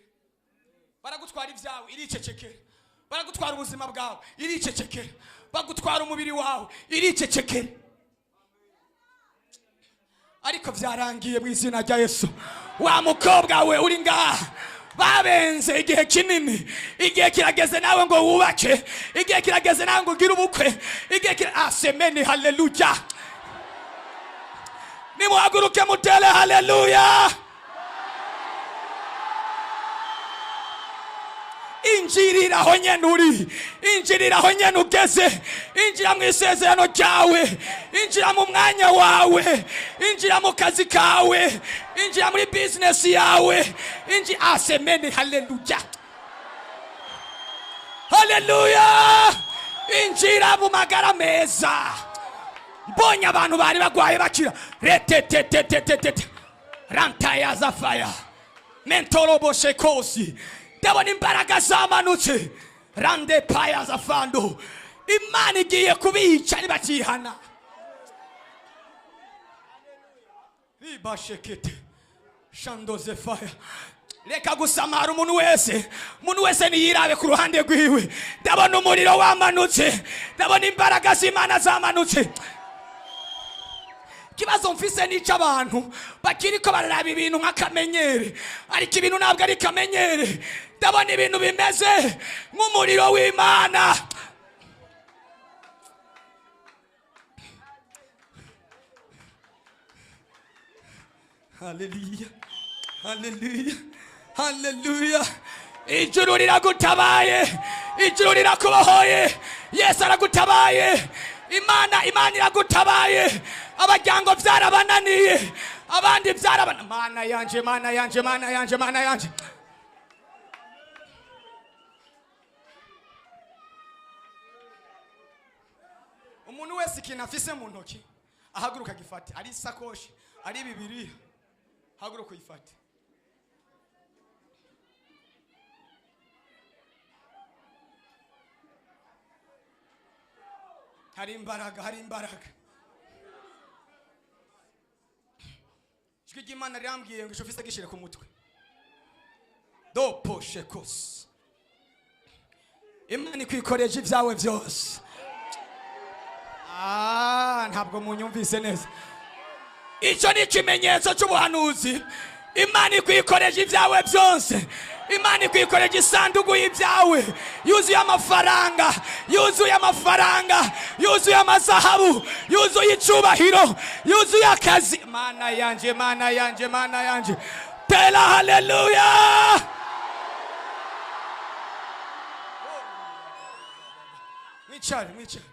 baragutwara ibyawe iricecekera, baragutwara ubuzima bwawe iricecekera, bagutwara umubiri wawe iricecekera. Ariko byarangiye mu izina rya Yesu. Wa mukobwa we uri ngaha babenze igihe kinini, igihe kirageze nawe ngo wubake, igihe kirageze nawe ngo ugire ubukwe, igihe asemeni. Haleluya, nimuhaguruke mutele haleluya. Injirira aho nyene uri, injirira aho nyene ugeze, injira mu isezerano ryawe, injira mu mwanya wawe, injira mu kazi kawe, injira muri business yawe, asemeni. Haleluya, haleluya. Injira mu magara meza. Mbonye abantu bari bagwaye bakira, retetetetetetete rantaya zafaya mentorobo shekosi, ndabona imbaraga zamanutse, rande paya zafando. Imana igiye kubica nibakihana. Ribashekete shando zefaya. Reka gusamara umuntu wese niyirabe ku ruhande rwiwe. Ndabona umuriro wamanutse, ndabona imbaraga z'Imana zamanutse. Kibazo mfise nica abantu bakiriko bararaba ibintu nk'akamenyere, ariko ibintu ntabwo ari kamenyere. Ndabona ibintu bimeze nk'umuriro w'Imana. Haleluya, haleluya, haleluya. Ijuru riragutabaye, ijuru rirakubohoye, Yesu aragutabaye, Imana iragutabaye. Abajyango byarabananiye, abandi byarabana. Mana yanje, Mana yanje, Mana yanje, Mana yanje. Umuntu wese ikintu afise mu ntoki ahaguruka gifate, ari isakoshi, ari Bibiliya, haguruka uyifate. Hari imbaraga, hari imbaraga. Ijwi ry'Imana rirambwiye ngo ufise gishire ku mutwe. Dopo shekos. Imana ikwikoreje ibyawe byose. Ntabwo munyumvise neza. Icyo ni ikimenyetso cy'ubuhanuzi. Imana ikwikoreje ibyawe byose. Imana ikwikoreje isanduku y'ibyawe, yuzuye amafaranga, yuzuye amafaranga, yuzuye amazahabu, yuzuye icubahiro, yuzuye akazi. Mana yanje, Mana yanje, Mana yanje. Tela haleluya. Mwicare, mwicare.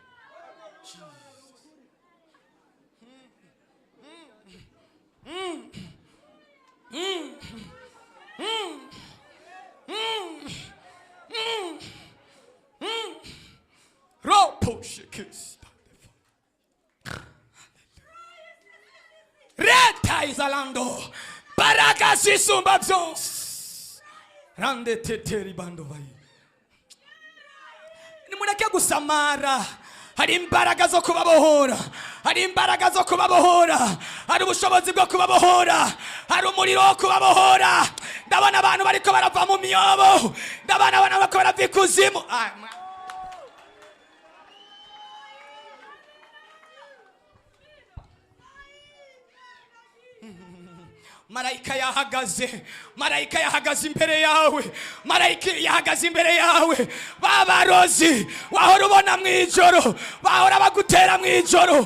Reta izalando baraka sisumba byose rande teteri bando vai. Nimureke gusamara, hari imbaraga zo kubabohora, hari imbaraga zo kubabohora, hari ubushobozi bwo kubabohora, hari umuriro wo kubabohora. Ndabona abantu bariko barava mu myobo, ndabona abantu bariko barava ikuzimu. Marayika yahagaze, marayika yahagaze imbere yawe, marayika yahagaze imbere yawe. Babarozi wahora ubona mu ijoro, bahora bagutera mu ijoro,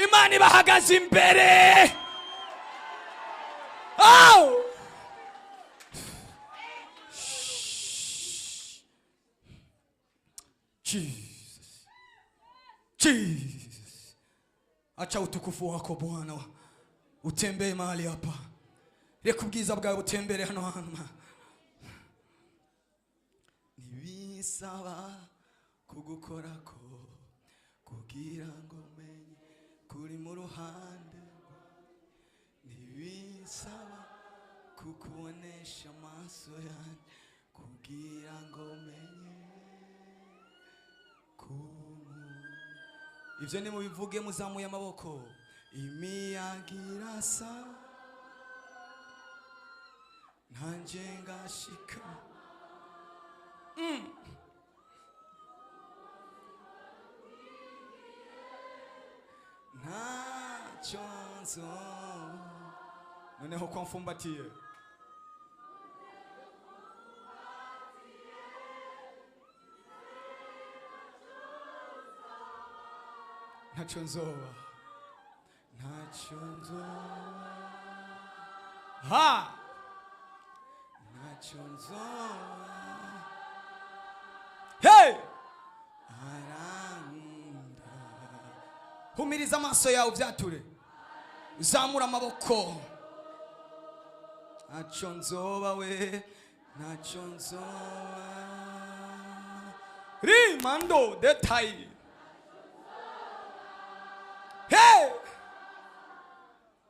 Imana ibahagaze imbere. Jesus, Jesus, acha utukufu wako Bwana utembee mahali hapa. reka ubwiza bwawe butembere hano hantu. Ntibisaba kugukorako kugira ngo menye kuri mu ruhande. Ntibisaba kukubonesha amaso yanjye kugira ngo menye ibyo nimubivuge muzamuye amaboko. Imiyaga irasa nanjye ngashika. Ntacyo nzoba. Noneho ko mfumbatiye ntacyo nzoba. Ntacyo nzoba. Ha! Ntacyo nzoba. Hey! Arankunda. Humiriza amaso yawe ubyature. Zamura amaboko. Ntacyo nzoba we. Ntacyo nzoba. Rimando detail. Hey!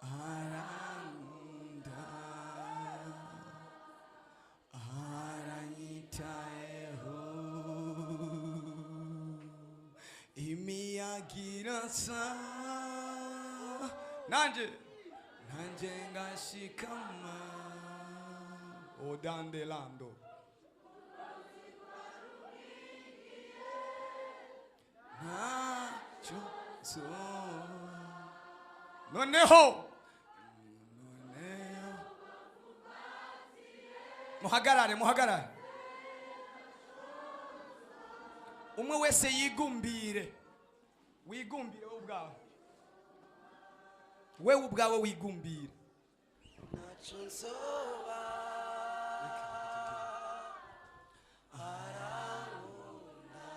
Arankunda. Aranyitayeho. Imiyaga irasa Nanje ngashikama. odandelando. Ntacyo nzoba. Noneho muhagarare. Umwe wese yigumbire. Wigumbire wewe ubwawe wigumbire. Ntacyo nzoba.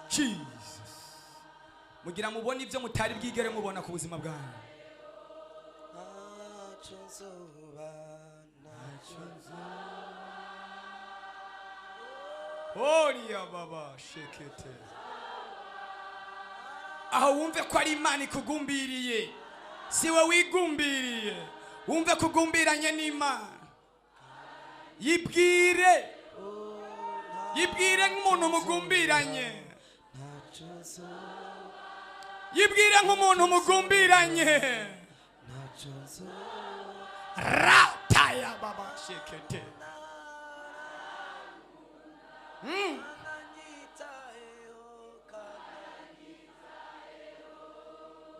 Jesus. Mugira mubone ibyo mutari bwigere mubona ku buzima bwanyu. Ntacyo nzoba. Ntacyo nzoba. Oria baba shekete. Aho wumve ko ari Imana ikugumbiriye. Siwe wigumbiriye. Wumve kugumbiranye n'Imana. Yibwire nk'umuntu mugumbiranye. Ntacyo nzoba. Yibwire nk'umuntu mugumbiranye. Ntacyo nzoba. Rataya baba shekete.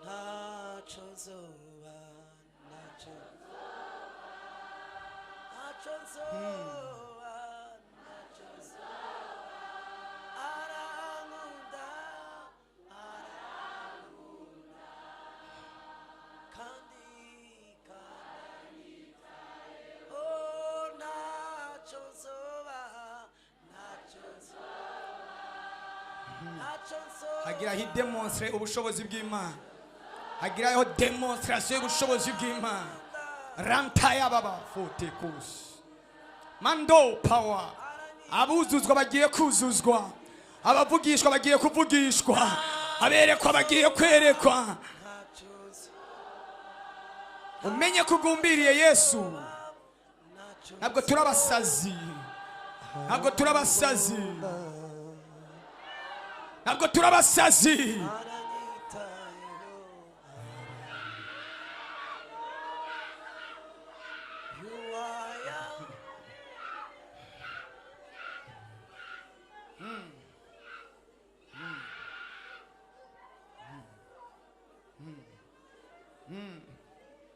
Ntacyo nzoba. Ntacyo nzoba. Ntacyo nzoba. Arankunda. Kandi oh ntacyo nzoba. Ntacyo nzoba. Hagiraho idemonstre ubushobozi bw'Imana. Hagiraho demonstration y'ubushobozi bw'Imana. Rantaya baba fotekus. Mando power. Abuzuzwa bagiye kuzuzwa. Abavugishwa bagiye kuvugishwa. Aberekwa bagiye kwerekwa. Umenye kugumbiriye Yesu. Ntabwo turabasazi. Ntabwo turabasazi. Ntabwo turabasazi.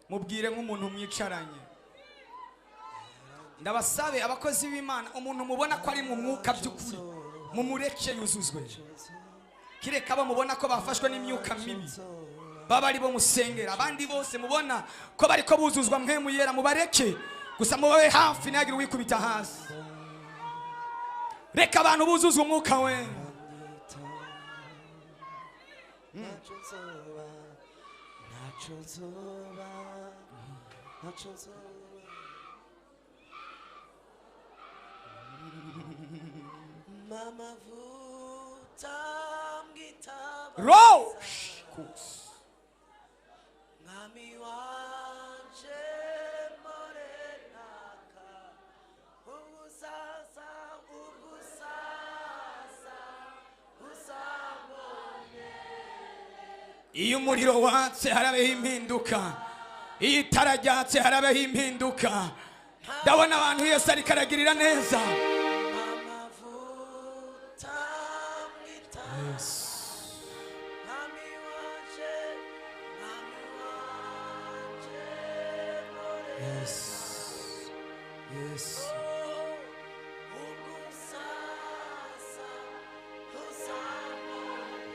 Mubwire nk'umuntu mwicaranye. Ndabasabe abakozi b'Imana, umuntu mubona ko ari mu mwuka by'ukuri, mumureke yuzuzwe. Kireka abo mubona ko bafashwe n'imyuka mibi, baba ari bo musengera. Abandi bose mubona ko bari ko buzuzwa mpemu yera, mubareke. Gusa mubabe hafi ntihagire uwikubita hasi. Reka abantu buzuzwa umwuka we. Ntacyo nzoba. Ntacyo nzoba. Ntacyo nzoba. mamavuta mgitaba Rosh. Ngami wanje morenaka Ugusasa usabone Iyo umuriro watse harabeho impinduka. Iyo itara ryatse harabeho impinduka. Ndabona abantu Yesu ariko aragirira neza. Mamavuta mgitaba Ngami wanje Yes. Ugusasa usabone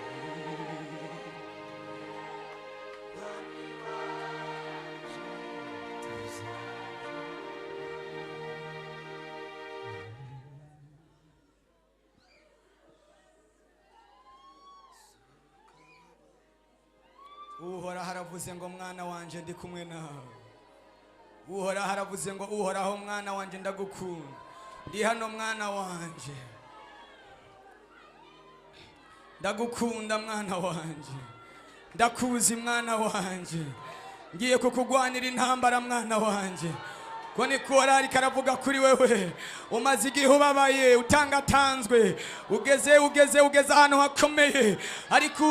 Uhoraho aravuze ngo mwana wanje ndi kumwe nawe. Uhoraho aravuze ngo uhoraho mwana wanje ndagukunda. Ndi hano mwana wanje. Ndagukunda mwana wanje. Ndakuzi mwana wanje. Ngiye kukugwanira intambara mwana wanje. Ko ni korari karavuga kuri wewe. Umaze igihe ubabaye utangatanzwe. Ugeze ahantu hakomeye. Ariko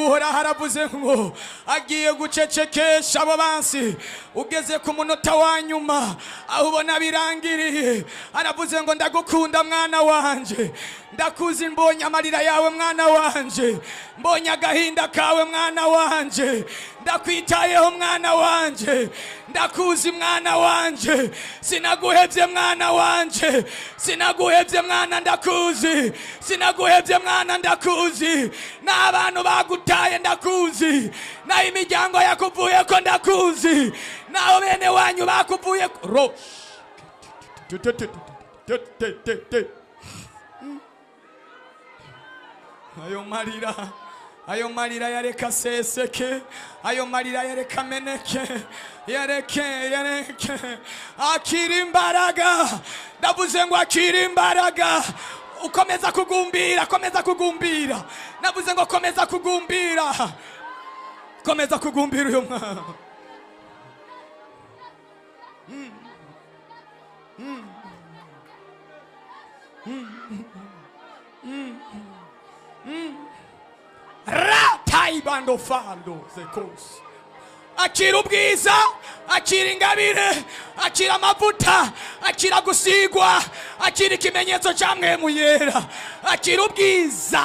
uhoraho aravuze ngo agiye gucecekesha abo bansi. Ugeze ku munota wa nyuma aho ubona birangiriye. Aravuze ngo ndagukunda mwana wanje. Ndakuzi mbonye amarira yawe mwana wanje. Mbonye agahinda kawe mwana wanje. Ndakwitayeho mwana wanje. Ndakuzi mwana wanje. Sinaguhevye mwana wanje. Sinaguhevye mwana ndakuzi. Sinaguhevye mwana ndakuzi. Na abantu bagutaye ndakuzi. Na imiryango yakuvuye ko ndakuzi. Na bene wanyu bakuvuye ko Ayo marira yareka seseke. Ayo marira yareka meneke. Yareke. Akira imbaraga. Ndavuze ngo akira imbaraga. Ukomeza kugumbira. Navuze ngo komeza kugumbira. Komeza kugumbira uyo mwana. Rataibando fando zekos. Akira ubwiza, akira ingabire, akira amavuta, akira gusigwa, akira ikimenyetso cya mwemu yera, akira ubwiza.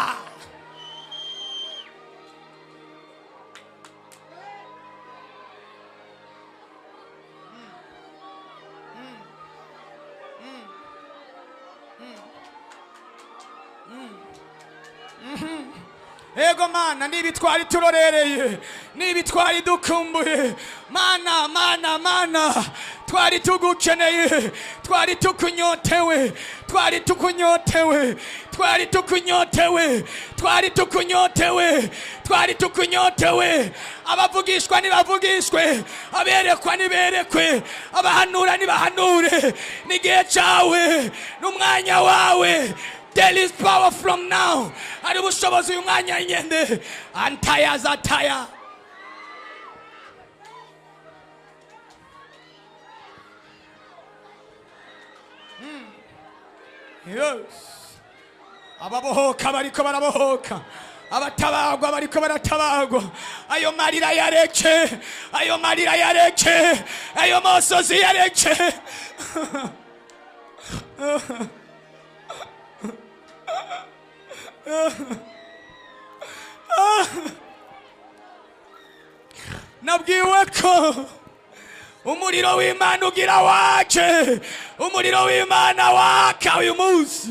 Ego mana nibitwari turorereye, nibitwari dukumbuye. Mana twari tugukeneye, twari tukunyotewe, twari tukunyotewe. Abavugishwa nibavugishwe, aberekwa niberekwe, abahanura nibahanure. Nigihe cyawe n'umwanya wawe. There is power from now. Ari bushobozi uyu mwanya nyende. Antaya zataya. Yes. Ababohoka bariko barabohoka. Abatabagwa bariko baratabagwa. Ayo marira yareke. Ayo mosozi yareke. Nabwiwe ko umuriro w'Imana ugira wace. Umuriro w'Imana waka uyu munsi.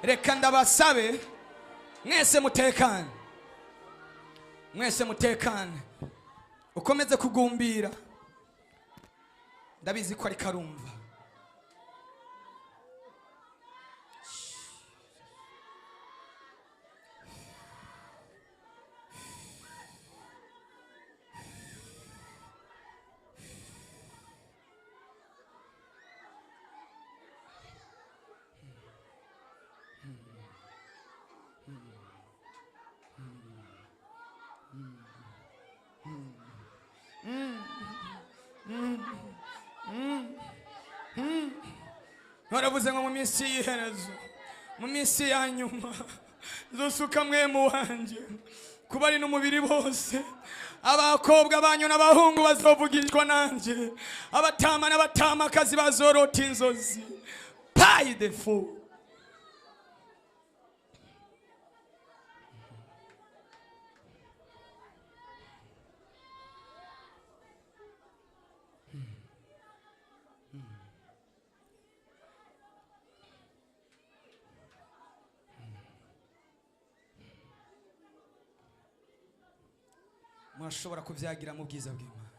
Reka ndabasabe mwese mutekane. Ukomeze kugumbira. Ndabizi ko ari karumva. Naravuze ngo mu minsi y'iherezo, mu minsi ya nyuma nzosuka mwemu wanje kuba ari n'umubiri bose. Abakobwa banyu n'abahungu bazovugishwa nanje, abatama n'abatamakazi bazorota inzozi. Pay the fool. Mwashobora kubyagira mu bwiza bw'Imana.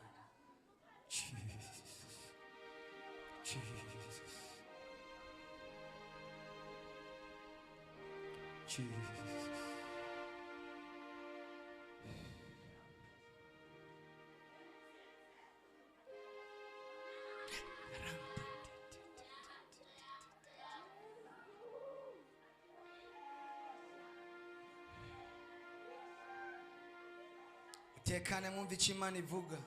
Tekane mwumva icyo Imana ivuga.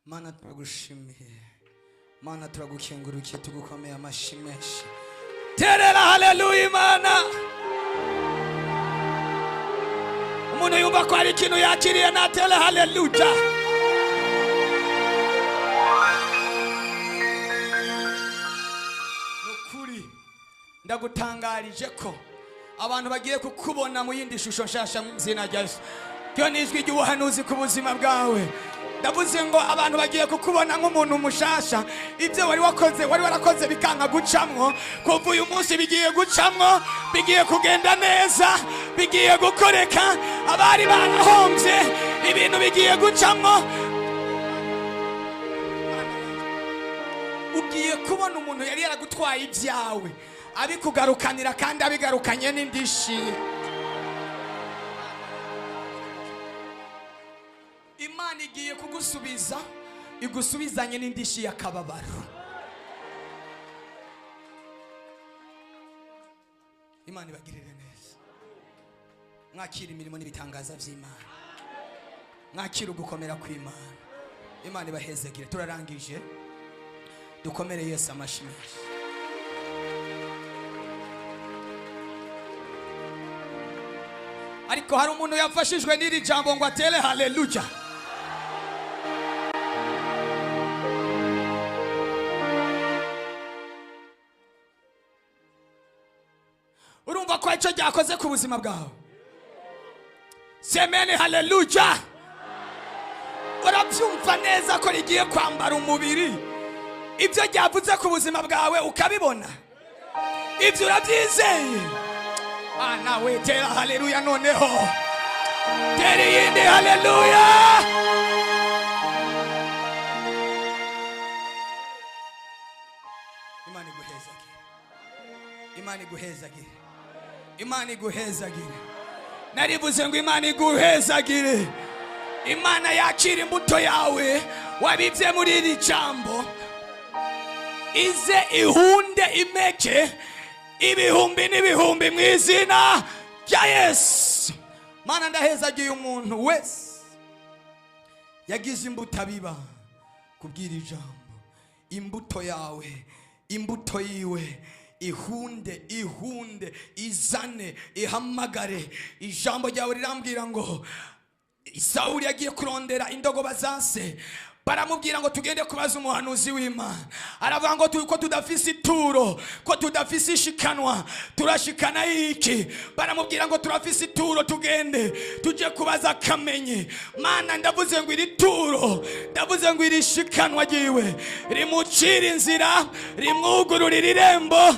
Mana turagushimiye, Mana turagukengurukiye, tugukomeye amashyi menshi. Terera haleluya Imana. Umuntu yumva ko hari ikintu yakiriye natera haleluya. Nukuri ndagutangarije ko abantu bagiye kukubona mu yindi shusho nshasha mu izina rya Yesu. Cyo nizwi ry'ubuhanuzi ku buzima bwawe. Ndavuze ngo abantu bagiye kukubona nk'umuntu mushasha. Ibyo wari warakoze bikanga gucamwo, kuva uyu munsi bigiye gucamwo, bigiye kugenda neza, bigiye gukoreka. Abari barahombye ibintu bigiye gucamwo. Ugiye kubona umuntu yari yaragutwaye ibyawe abikugarukanira kandi abigarukanye n'indishi. Imana igiye kugusubiza, igusubizanye n'indishi y'akababaro. Imana ibagirire neza. Mwakira imirimo n'ibitangaza by'Imana, mwakira ugukomera kw'Imana. Imana ibahezegire. Turarangije, dukomere Yesu amashyi menshi. Ariko hari umuntu yafashijwe n'iri jambo ngo atere haleluya. Urumva ko icyo cyakoze ku buzima bwawe? Semeni haleluya. Urabyumva neza ko rigiye kwambara umubiri. Ibyo byavuze ku buzima bwawe ukabibona. Ibyo urabyizeye. Nawe tera haleluya noneho. Tera yindi haleluya. Imana iguhezagire. Imana iguhezagire. Imana iguhezagire. Narivuze ngo Imana iguhezagire. Imana yakira imbuto yawe wabibye muri iri jambo, ize ihunde imeke ibihumbi n'ibihumbi mu izina rya Yesu. Mana ndahezagiye umuntu wese yagize imbuto abiba kubwira ijambo. Imbuto yawe, imbuto yiwe ihunde, izane, ihamagare. Ijambo ryawe rirambwira ngo Sawuli yagiye kurondera indogoba zanse, baramubwira ngo tugende kubaza umuhanuzi w'Imana. Aravuga ngo ko tudafise ituro, ko tudafise ishikanwa, turashikana iki? Baramubwira ngo turafise ituro, tugende tuje kubaza Kamenyi. Mana, ndavuze ngo iri turo, ndavuze ngo iri shikanwa ryiwe rimucira inzira, rimwugururira irembo.